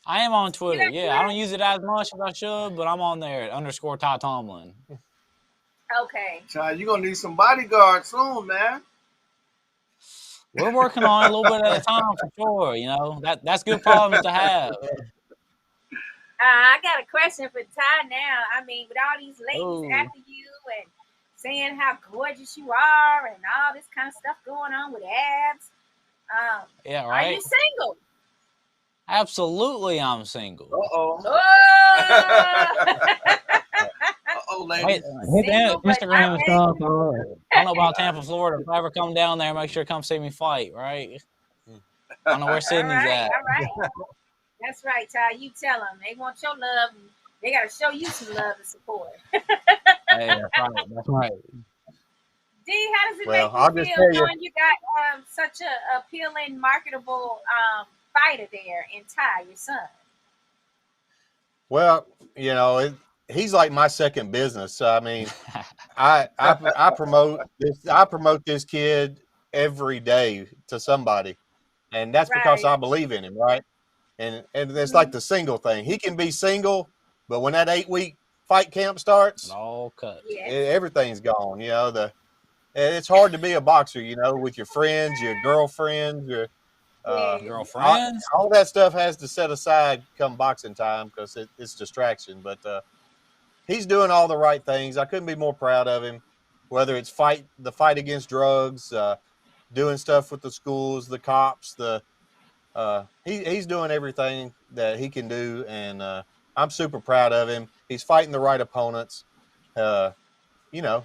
Speaker 4: I am on Twitter. Yeah, I don't use it as much as I should, but I'm on there _ Ty Tomlin.
Speaker 2: Okay.
Speaker 3: Ty, you're gonna need some bodyguards soon, man.
Speaker 4: We're working on it a little bit at a time for sure. That's good problems to have.
Speaker 2: I got a question for Ty now. I mean, with all these ladies after you and saying how gorgeous you are and all this kind of stuff going on with abs,
Speaker 4: Yeah,
Speaker 2: Are you
Speaker 4: right.
Speaker 2: single?
Speaker 4: Absolutely, I'm single.
Speaker 3: Uh-oh.
Speaker 2: Oh,
Speaker 3: Uh-oh,
Speaker 4: Wait,
Speaker 3: ladies.
Speaker 4: hit the
Speaker 2: single but not
Speaker 4: Instagram and
Speaker 2: ready.
Speaker 4: stuff. I don't know about Tampa, Florida. If I ever come down there, make sure to come see me fight. Right. I don't know where
Speaker 2: All
Speaker 4: Sydney's
Speaker 2: right,
Speaker 4: at.
Speaker 2: all right. That's right, Ty. You tell them they want your love. They got to show you some love and support.
Speaker 4: Hey, that's right. That's right.
Speaker 2: D, how does it
Speaker 5: Well,
Speaker 2: make you
Speaker 5: I'll just
Speaker 2: feel
Speaker 5: tell you.
Speaker 2: knowing you got such a appealing, marketable fighter there in Ty, your son?
Speaker 5: Well, he's like my second business. I mean, I promote this. I promote this kid every day to somebody, and that's because
Speaker 2: Right.
Speaker 5: I believe in him, right? And it's like
Speaker 2: Mhm.
Speaker 5: the single thing. He can be single, but when that 8 week fight camp starts,
Speaker 4: All cut.
Speaker 2: Yes.
Speaker 5: everything's gone. It's hard to be a boxer, with your friends, your girlfriends, your
Speaker 2: Yes.
Speaker 5: all,
Speaker 4: Girlfriends?
Speaker 5: all that stuff has to set aside come boxing time because it's distraction. But he's doing all the right things. I couldn't be more proud of him. Whether it's the fight against drugs, doing stuff with the schools, the cops, he's doing everything that he can do, and I'm super proud of him. He's fighting the right opponents. Uh, you know,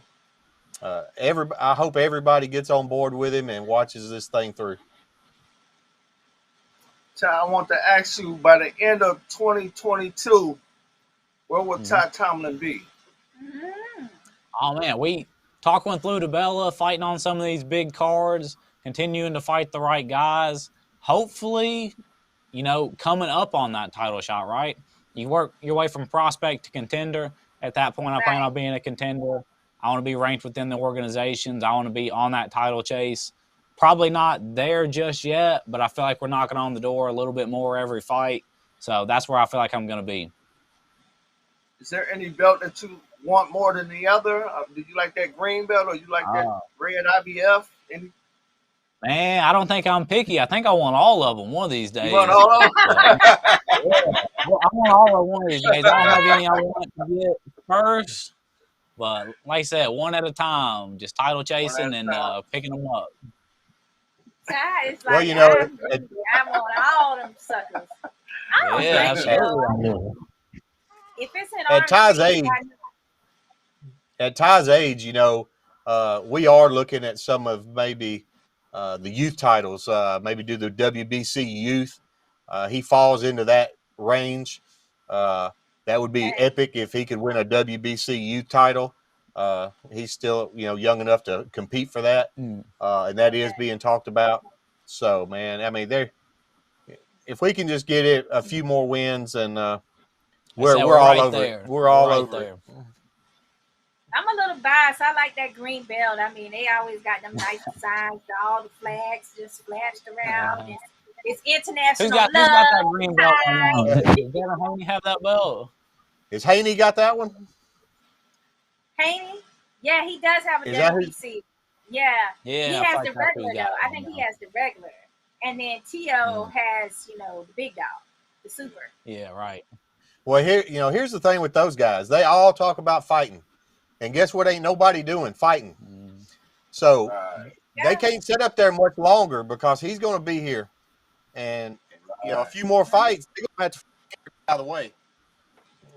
Speaker 5: I hope everybody gets on board with him and watches this thing through.
Speaker 3: Ty, I want to ask you, by the end of 2022, where will
Speaker 5: Mhm.
Speaker 3: Ty Tomlin be?
Speaker 2: Mhm.
Speaker 4: Oh, man. We talking through to Bella, fighting on some of these big cards, continuing to fight the right guys. Hopefully, coming up on that title shot, right? You work your way from prospect to contender. At that point, I plan
Speaker 2: Right.
Speaker 4: on being a contender. I want to be ranked within the organizations. I want to be on that title chase. Probably not there just yet, but I feel like we're knocking on the door a little bit more every fight. So that's where I feel like I'm going to be.
Speaker 3: Is there any belt that you want more than the other? Do you like that green belt or you like that red IBF?
Speaker 4: Man, I don't think I'm picky. I think I want all of them one of these
Speaker 3: You want
Speaker 4: days.
Speaker 3: all of them?
Speaker 4: Yeah, I want all of one of these days. I don't have any I want to get first, but like I said, one at a time, just title chasing and picking them up.
Speaker 2: Ty is
Speaker 5: Well,
Speaker 2: like, I'm
Speaker 5: at,
Speaker 2: greedy. I want all them suckers. I don't
Speaker 4: Yeah,
Speaker 2: blame you.
Speaker 4: absolutely.
Speaker 2: If it's an
Speaker 5: at
Speaker 2: arm
Speaker 5: Ty's
Speaker 2: speed,
Speaker 5: age, we are looking at some of maybe the youth titles. Maybe do the WBC youth. He falls into that range. That would be epic if he could win a WBC youth title. He's still, young enough to compete for that, and that is being talked about. So, man, I mean, if we can just get it a few more wins, and we're all
Speaker 4: right
Speaker 5: over
Speaker 4: there.
Speaker 5: it. We're all
Speaker 4: right
Speaker 5: over
Speaker 4: there.
Speaker 5: it.
Speaker 2: I'm a little biased. I like that green belt. I mean, they always got them nice designs, all the flags just flashed around. It's international
Speaker 4: Who's got that green belt right now? Does Devin Haney have that belt?
Speaker 5: Is Haney got that one?
Speaker 2: Haney? Yeah, he does have a
Speaker 5: Is that
Speaker 2: WBC. Yeah.
Speaker 4: Yeah,
Speaker 2: He has the regular, though. I think he has the regular. And then T.O. has, the big dog, the super.
Speaker 4: Yeah, right.
Speaker 5: Well, here's the thing with those guys. They all talk about fighting. And guess what ain't nobody doing? Fighting. So they can't sit up there much longer because he's going to be here. And, a few more fights, they're going to have to get out of the way.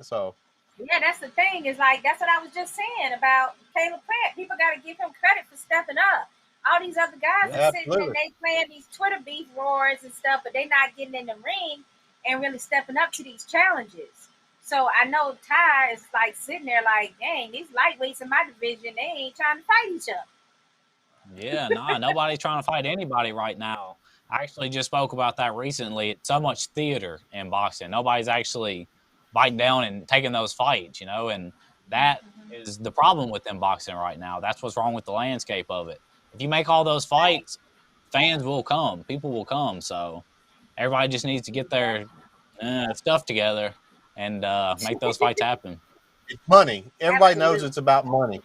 Speaker 5: So.
Speaker 2: Yeah, that's the thing. Is like, that's what I was just saying about Caleb Plant. People got to give him credit for stepping up. All these other guys are sitting and they playing these Twitter beef wars and stuff, but they're not getting in the ring and really stepping up to these challenges. So I know Ty is like sitting there like, dang, these lightweights in my division, they ain't trying to fight each other.
Speaker 4: Yeah, nobody's trying to fight anybody right now. I actually just spoke about that recently. It's so much theater in boxing. Nobody's actually biting down and taking those fights, and that is the problem with them boxing right now. That's what's wrong with the landscape of it. If you make all those fights, fans will come. People will come. So everybody just needs to get their stuff together and make those fights happen.
Speaker 5: It's money. Everybody knows it's about money.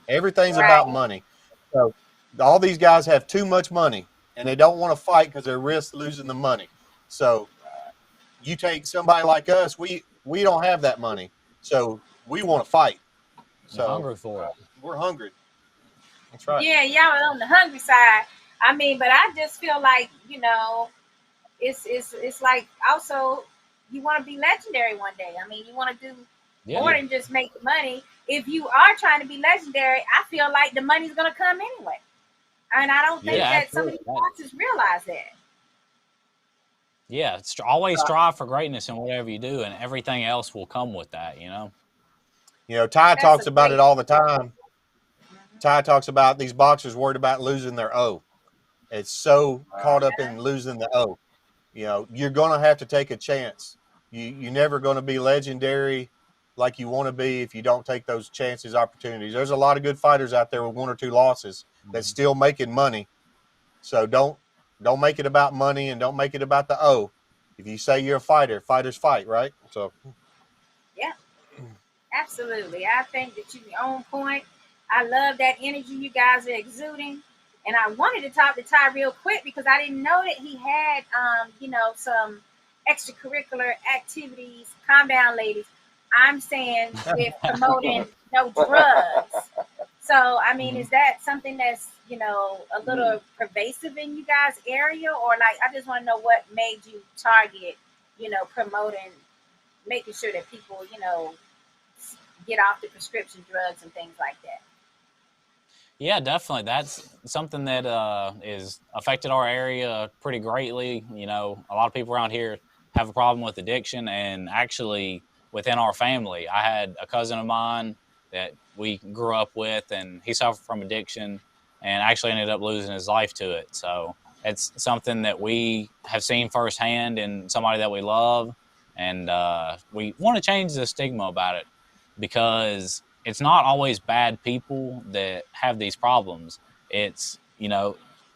Speaker 5: Everything's about money. So all these guys have too much money, and they don't want to fight because they risk losing the money. So you take somebody like us, we don't have that money. So we want to fight. So
Speaker 4: You're hungry for it.
Speaker 5: We're hungry. That's right.
Speaker 2: Yeah, y'all are on the hungry side. I mean, but I just feel like, it's like also you want to be legendary one day. I mean, you want to do more
Speaker 4: Yeah,
Speaker 2: than just make the money. If you are trying to be legendary, I feel like the money's going to come anyway. And I don't think
Speaker 5: Yeah.
Speaker 4: yeah,
Speaker 2: that some of
Speaker 4: absolutely.
Speaker 2: these bosses realize that.
Speaker 4: Yeah, always strive for greatness in whatever you do, and everything else will come with that.
Speaker 5: Ty
Speaker 2: That's a
Speaker 5: talks about it
Speaker 2: great.
Speaker 5: all the time.
Speaker 2: Mhm.
Speaker 5: Ty talks about these boxers worried about losing their O. It's so caught up
Speaker 2: Yeah,
Speaker 5: in losing the O. You're going to have to take a chance. You're never going to be legendary like you want to be if you don't take those chances, opportunities. There's a lot of good fighters out there with one or two losses that's still making money. So don't make it about money and don't make it about the O. If you say you're a fighter, fighters fight, right? So
Speaker 2: yeah, absolutely. I think that you're on point. I love that energy you guys are exuding. And I wanted to talk to Ty real quick because I didn't know that he had, some extracurricular activities. Calm down, ladies. I'm saying with promoting no drugs. So, I mean, is that something that's, a little pervasive in you guys' area? Or like, I just want to know what made you target, promoting, making sure that people, get off the prescription drugs and things like that.
Speaker 4: Yeah, definitely. That's something that is affected our area pretty greatly. A lot of people around here have a problem with addiction, and actually within our family, I had a cousin of mine that we grew up with, and he suffered from addiction, and actually ended up losing his life to it. So it's something that we have seen firsthand in somebody that we love, and we want to change the stigma about it because it's not always bad people that have these problems. It's,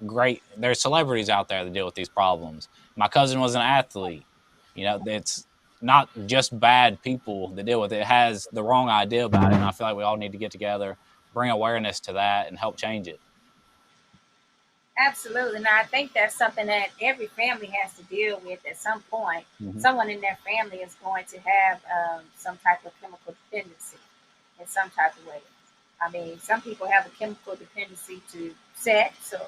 Speaker 4: great. There's celebrities out there that deal with these problems. My cousin was an athlete. It's not just bad people that deal with it. It has the wrong idea about it. And I feel like we all need to get together, bring awareness to that, and help change it.
Speaker 2: Absolutely. Now, I think that's something that every family has to deal with at some point.
Speaker 4: Mm-hmm.
Speaker 2: Someone in their family is going to have some type of chemical dependency in some type of way. I mean, some people have a chemical dependency to sex, or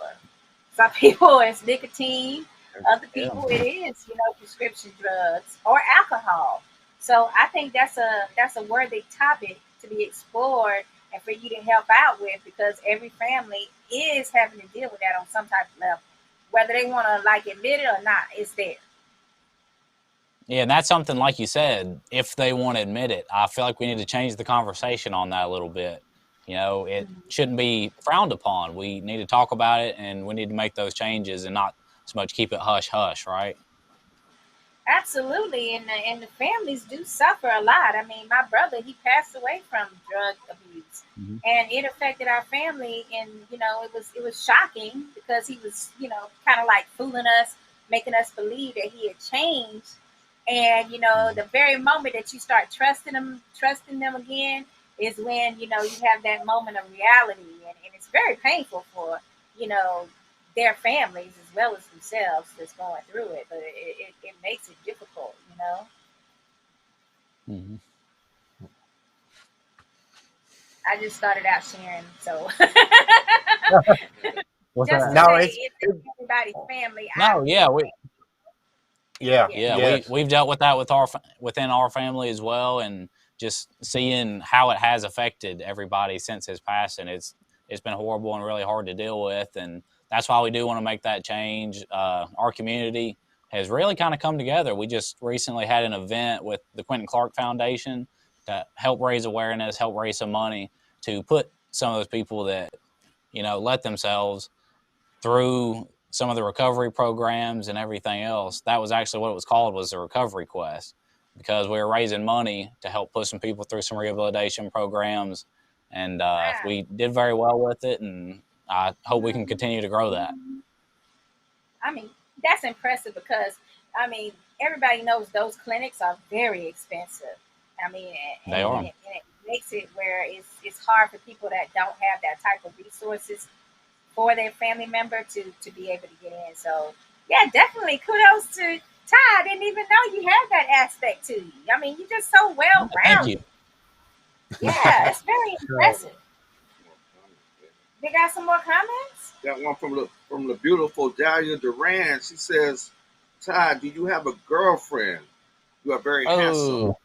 Speaker 2: some people it's nicotine. Other
Speaker 4: Yeah.
Speaker 2: people it is, prescription drugs or alcohol. So I think that's a worthy topic to be explored and for you to help out with because every family is having to deal with that on some type of level, whether they want to like admit it or not. It's there.
Speaker 4: Yeah, and that's something like you said, if they want to admit it, I feel like we need to change the conversation on that a little bit. It shouldn't be frowned upon. We need to talk about it and we need to make those changes and not so much keep it hush hush, right?
Speaker 2: Absolutely, and the families do suffer a lot. I mean, my brother he passed away from drug abuse,
Speaker 4: Mm-hmm.
Speaker 2: and it affected our family. And it was shocking because he was kind of like fooling us, making us believe that he had changed. And the very moment that you start trusting them again, is when you have that moment of reality, and it's very painful for you know their families as well as themselves that's going through it. But it makes it difficult.
Speaker 4: Mm-hmm.
Speaker 2: I just started out sharing, so
Speaker 5: What's
Speaker 2: just
Speaker 5: that?
Speaker 2: to
Speaker 5: No,
Speaker 2: say
Speaker 5: it's
Speaker 2: it's everybody's family.
Speaker 4: No, yeah,
Speaker 5: yeah,
Speaker 2: Yeah.
Speaker 4: yeah,
Speaker 5: yes,
Speaker 4: we've dealt with that with within our family as well, and just seeing how it has affected everybody since his passing. It's been horrible and really hard to deal with, and that's why we do want to make that change. Our community has really kind of come together. We just recently had an event with the Quentin Clark Foundation to help raise awareness, help raise some money to put some of those people that let themselves through some of the recovery programs and everything else. That was actually what it was called, was the Recovery Quest, because we were raising money to help put some people through some rehabilitation programs, and
Speaker 2: Wow.
Speaker 4: we did very well with it, and I hope we can continue to grow that.
Speaker 2: I mean, that's impressive because I mean everybody knows those clinics are very expensive. I mean,
Speaker 4: They
Speaker 2: and,
Speaker 4: are.
Speaker 2: and, it, and it makes it where it's hard for people that don't have that type of resources for their family member to be able to get in. So yeah, definitely kudos to Ty. I didn't even know you had that aspect to you. I mean, you're just so well
Speaker 4: Thank you.
Speaker 2: rounded. Yeah, it's very
Speaker 5: so
Speaker 2: impressive. They got some more comments?
Speaker 3: Got one from the beautiful Dahlia Duran. She says, Todd, do you have a girlfriend? You are very handsome.
Speaker 4: Oh,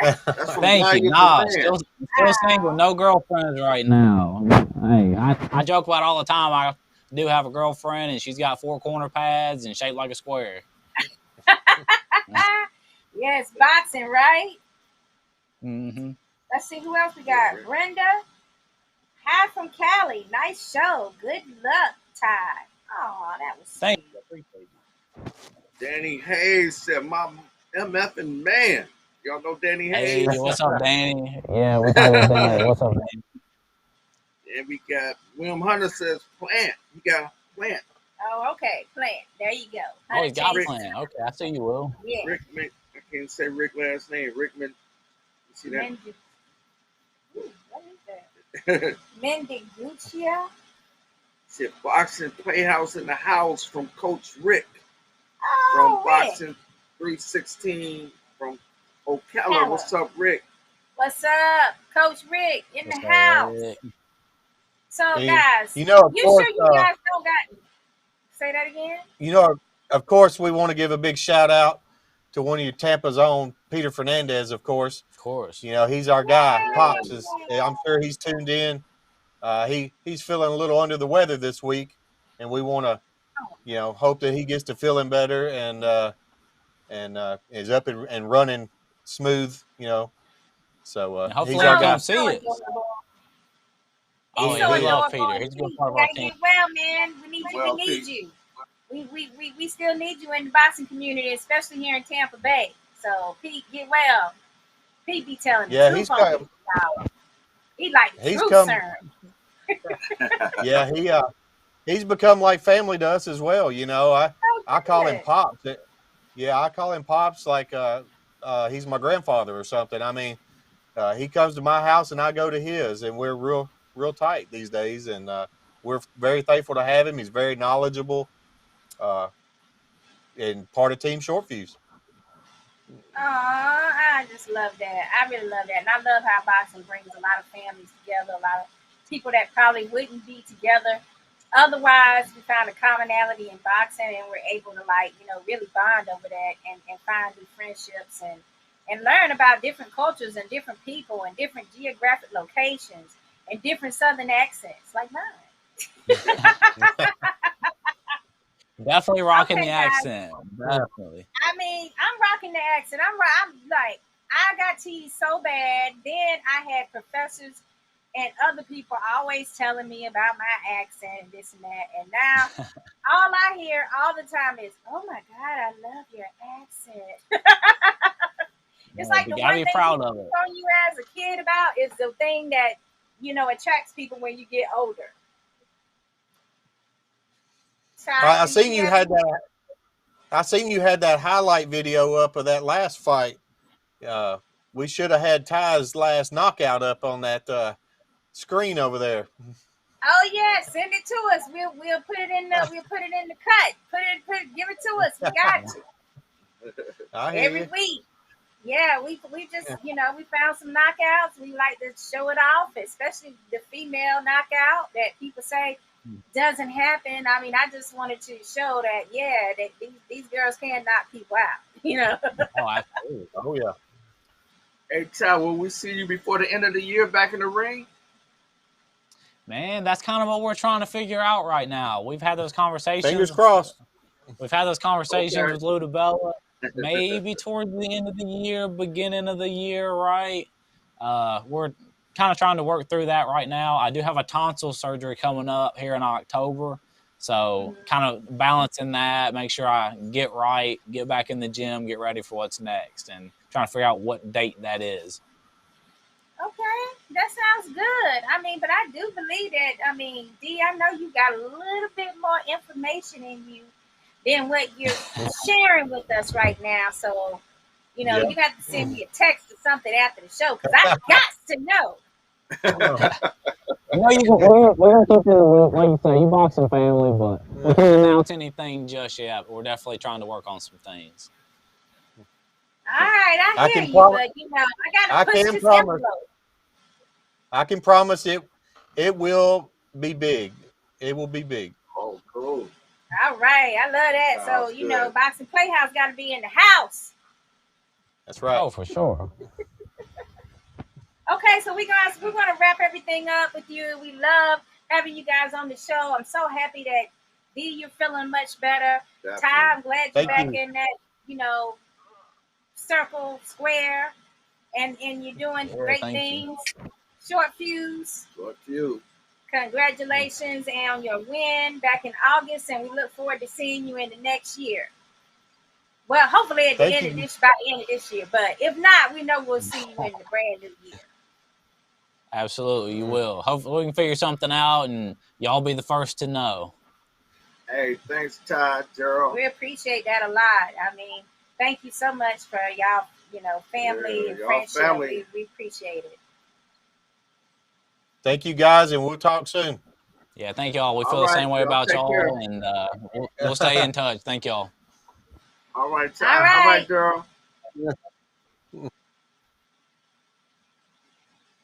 Speaker 3: That's from
Speaker 4: thank you.
Speaker 3: Dahlia
Speaker 4: Nah,
Speaker 3: Duran.
Speaker 4: still single, no girlfriends right now. Hey, I joke about it all the time. I do have a girlfriend, and she's got 4 corner pads and shaped like a square.
Speaker 2: Yes, boxing, right?
Speaker 4: Mm-hmm.
Speaker 2: Let's see who else we got. Brenda. Hi from Cali. Nice show. Good luck, Ty. Oh, that was
Speaker 4: Thank
Speaker 2: sweet.
Speaker 4: you. Appreciate you.
Speaker 3: Danny Hayes said, my MFing man. Y'all know Danny
Speaker 4: Hey,
Speaker 3: Hayes?
Speaker 4: what's up, Danny? Yeah, we talking about Danny. What's up, Danny?
Speaker 3: And we got William Hunter says, plant. You got a plant.
Speaker 2: Oh, okay. Plant. There you go.
Speaker 4: Oh, he's got a
Speaker 3: Rick.
Speaker 4: plan. Okay, I see you, Will.
Speaker 2: Yeah.
Speaker 3: Rickman. I can't say Rick last name. Rickman. You see that?
Speaker 2: Ooh, what is that? Mendiguccia.
Speaker 3: Said boxing playhouse in the house from Coach Rick.
Speaker 2: Oh,
Speaker 3: From Boxing 316 from Ocala. What's up, Rick?
Speaker 2: What's up, Coach Rick in the house?
Speaker 4: Rick?
Speaker 2: So,
Speaker 5: Hey,
Speaker 2: guys,
Speaker 5: you know, of
Speaker 2: you
Speaker 5: course,
Speaker 2: sure you guys don't got? Say that again.
Speaker 5: You know, of course, we want to give a big shout out to one of your Tampa's own, Peter Fernandez. Of course,
Speaker 4: Of course.
Speaker 5: he's our guy.
Speaker 2: Yay!
Speaker 5: Pops is. I'm sure he's tuned in. He's feeling a little under the weather this week, and we want to, hope that he gets to feeling better and is up and running smooth. So
Speaker 4: And hopefully
Speaker 5: he's our
Speaker 4: he'll
Speaker 5: guy.
Speaker 4: come see us. Oh,
Speaker 2: He's
Speaker 4: yeah,
Speaker 2: so
Speaker 4: we love
Speaker 2: adorable.
Speaker 4: Peter. He's a good
Speaker 2: You
Speaker 4: part of our
Speaker 2: gotta
Speaker 4: team.
Speaker 2: get well, man. We need you.
Speaker 3: Well,
Speaker 2: We need
Speaker 3: Pete.
Speaker 2: you. We still need you in the boxing community, especially here in Tampa Bay. So Pete, get well. Pete be telling the
Speaker 5: Yeah,
Speaker 2: truth
Speaker 5: he's
Speaker 2: on
Speaker 5: come.
Speaker 2: people, y'all. He like the
Speaker 5: He's
Speaker 2: truth,
Speaker 5: come.
Speaker 2: sir.
Speaker 5: Yeah, he's become like family to us as well. I call him
Speaker 2: Good.
Speaker 5: Pops. Yeah, I call him Pops like he's my grandfather or something. I mean, he comes to my house and I go to his, and we're real tight these days. And we're very thankful to have him. He's very knowledgeable and part of Team Short Fuse.
Speaker 2: I just love that. I really love that. And I love how boxing brings a lot of families together, a lot of people that probably wouldn't be together. Otherwise, we found a commonality in boxing and we're able to really bond over that and find new friendships and learn about different cultures and different people and different geographic locations and different southern accents like mine.
Speaker 4: Definitely rocking
Speaker 2: Okay,
Speaker 4: the
Speaker 2: guys.
Speaker 4: accent. Definitely.
Speaker 2: I mean, I'm rocking the accent. I'm like, I got teased so bad. Then I had professors and other people always telling me about my accent and this and that. And now all I hear all the time is, "Oh my God, I love your accent." It's like
Speaker 4: You
Speaker 2: the
Speaker 4: gotta
Speaker 2: one
Speaker 4: be
Speaker 2: thing
Speaker 4: proud
Speaker 2: people
Speaker 4: of it.
Speaker 2: tell you as a kid about is the thing that attracts people when you get older.
Speaker 5: I
Speaker 2: Ty, do
Speaker 5: seen
Speaker 2: you
Speaker 5: you
Speaker 2: have
Speaker 5: had that. I seen you had that highlight video up of that last fight. We should have had Ty's last knockout up on that screen over there.
Speaker 2: Oh yeah, send it to us. We'll put it in the cut. Give it to us. We got you
Speaker 5: I hear
Speaker 2: every
Speaker 5: you.
Speaker 2: week. Yeah, we just we found some knockouts. We like to show it off, especially the female knockout that people say doesn't happen. I mean, I just wanted to show that that these girls can knock people out.
Speaker 4: Oh, absolutely.
Speaker 5: Oh yeah.
Speaker 3: Hey, Ty, will we see you before the end of the year back in the ring?
Speaker 4: Man, that's kind of what we're trying to figure out right now. We've had those conversations.
Speaker 5: Fingers crossed.
Speaker 4: We've had those conversations
Speaker 3: Okay.
Speaker 4: with Lou Bella. Maybe towards the end of the year, beginning of the year, right? We're kind of trying to work through that right now. I do have a tonsil surgery coming up here in October. So kind of balancing that, make sure I get right, get back in the gym, get ready for what's next, and trying to figure out what date that is.
Speaker 2: Okay, that sounds good. I mean, but I do believe that. I mean, D, I know you got a little bit more information in you than what you're sharing with us right now. So, you have to send me a text or something after the show because I got to know.
Speaker 4: We're gonna keep it like you say, you boxing family, but we can't announce anything just yet. But we're definitely trying to work on some things.
Speaker 2: All right, I hear you, but I got to push this envelope.
Speaker 5: I can promise it will be big. It will be big.
Speaker 3: Oh, cool.
Speaker 2: All right, I love that. So,
Speaker 3: Sounds
Speaker 2: you know,
Speaker 3: good.
Speaker 2: Boxing Playhouse got to be in the house.
Speaker 5: That's right.
Speaker 4: Oh, for sure.
Speaker 2: Okay, so we're gonna wrap everything up with you. We love having you guys on the show. I'm so happy that D, you're feeling much better.
Speaker 3: Definitely.
Speaker 2: Ty, I'm glad you're
Speaker 5: Thank
Speaker 2: back
Speaker 5: you.
Speaker 2: in that, you know, circle, square, and you're doing
Speaker 4: Yeah,
Speaker 2: great
Speaker 4: thank you.
Speaker 2: things. Short fuse.
Speaker 3: Short fuse.
Speaker 2: Congratulations on your win back in August, and we look forward to seeing you in the next year. Well, hopefully at the
Speaker 5: Thank
Speaker 2: end
Speaker 5: you.
Speaker 2: of this year. But if not, we know we'll see you in the brand new year.
Speaker 4: Absolutely, you will. Hopefully, we can figure something out, and y'all be the first to know.
Speaker 3: Hey, thanks, Ty, Gerald.
Speaker 2: We appreciate that a lot. I mean, thank you so much for y'all, you know, family
Speaker 3: Yeah,
Speaker 2: and
Speaker 3: y'all
Speaker 2: friendship.
Speaker 3: family.
Speaker 2: We appreciate it.
Speaker 5: Thank you, guys, and we'll talk soon.
Speaker 4: Yeah, thank y'all. We
Speaker 3: All
Speaker 4: feel the
Speaker 3: right,
Speaker 4: same way
Speaker 3: y'all
Speaker 4: about
Speaker 3: take care.
Speaker 4: y'all, and we'll stay in touch. Thank y'all.
Speaker 3: All right, Ty.
Speaker 2: All
Speaker 3: All
Speaker 2: right.
Speaker 3: right, Gerald.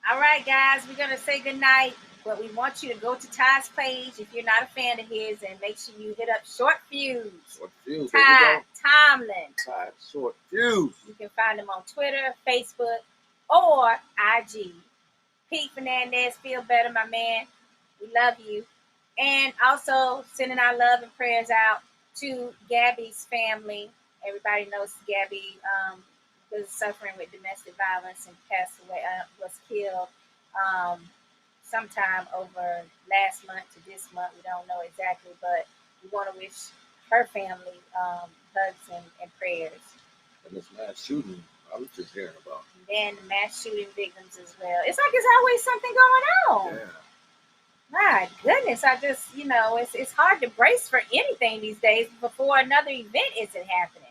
Speaker 2: All right, guys, we're gonna say goodnight, but we want you to go to Ty's page if you're not a fan of his, and make sure you hit up Short Fuse.
Speaker 3: Short fuse. There you
Speaker 2: Ty
Speaker 3: go.
Speaker 2: Tomlin.
Speaker 3: Ty, short fuse.
Speaker 2: You can find him on Twitter, Facebook, or IG. Pete Fernandez, feel better, my man. We love you. And also sending our love and prayers out to Gabby's family. Everybody knows Gabby was suffering with domestic violence and passed away, was killed sometime over last month to this month. We don't know exactly, but we want to wish her family hugs and prayers.
Speaker 3: And this mass shooting, I was just hearing about.
Speaker 2: And then the mass shooting victims as well. It's like it's always something going on.
Speaker 3: Yeah.
Speaker 2: My goodness, I just, you know, it's hard to brace for anything these days before another event isn't happening.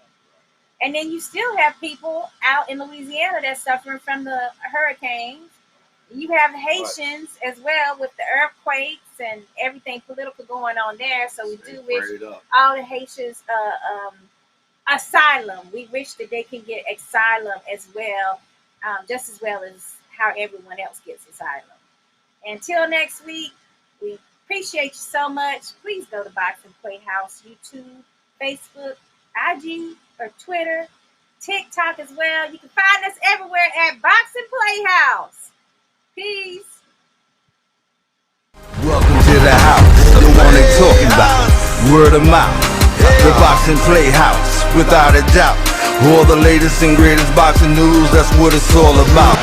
Speaker 2: And then you still have people out in Louisiana that's suffering from the hurricanes. You have Haitians as well with the earthquakes and everything political going on there. So we do wish all the Haitians asylum. We wish that they can get asylum as well, just as well as how everyone else gets asylum. Until next week, we appreciate you so much. Please go to Boxing Playhouse, YouTube, Facebook, IG, or Twitter, TikTok as well. You can find us everywhere at Boxing Playhouse. Peace.
Speaker 1: Welcome to the house, the one they talking about. Word of mouth, the Boxing Playhouse, without a doubt. All the latest and greatest boxing news, that's what it's all about.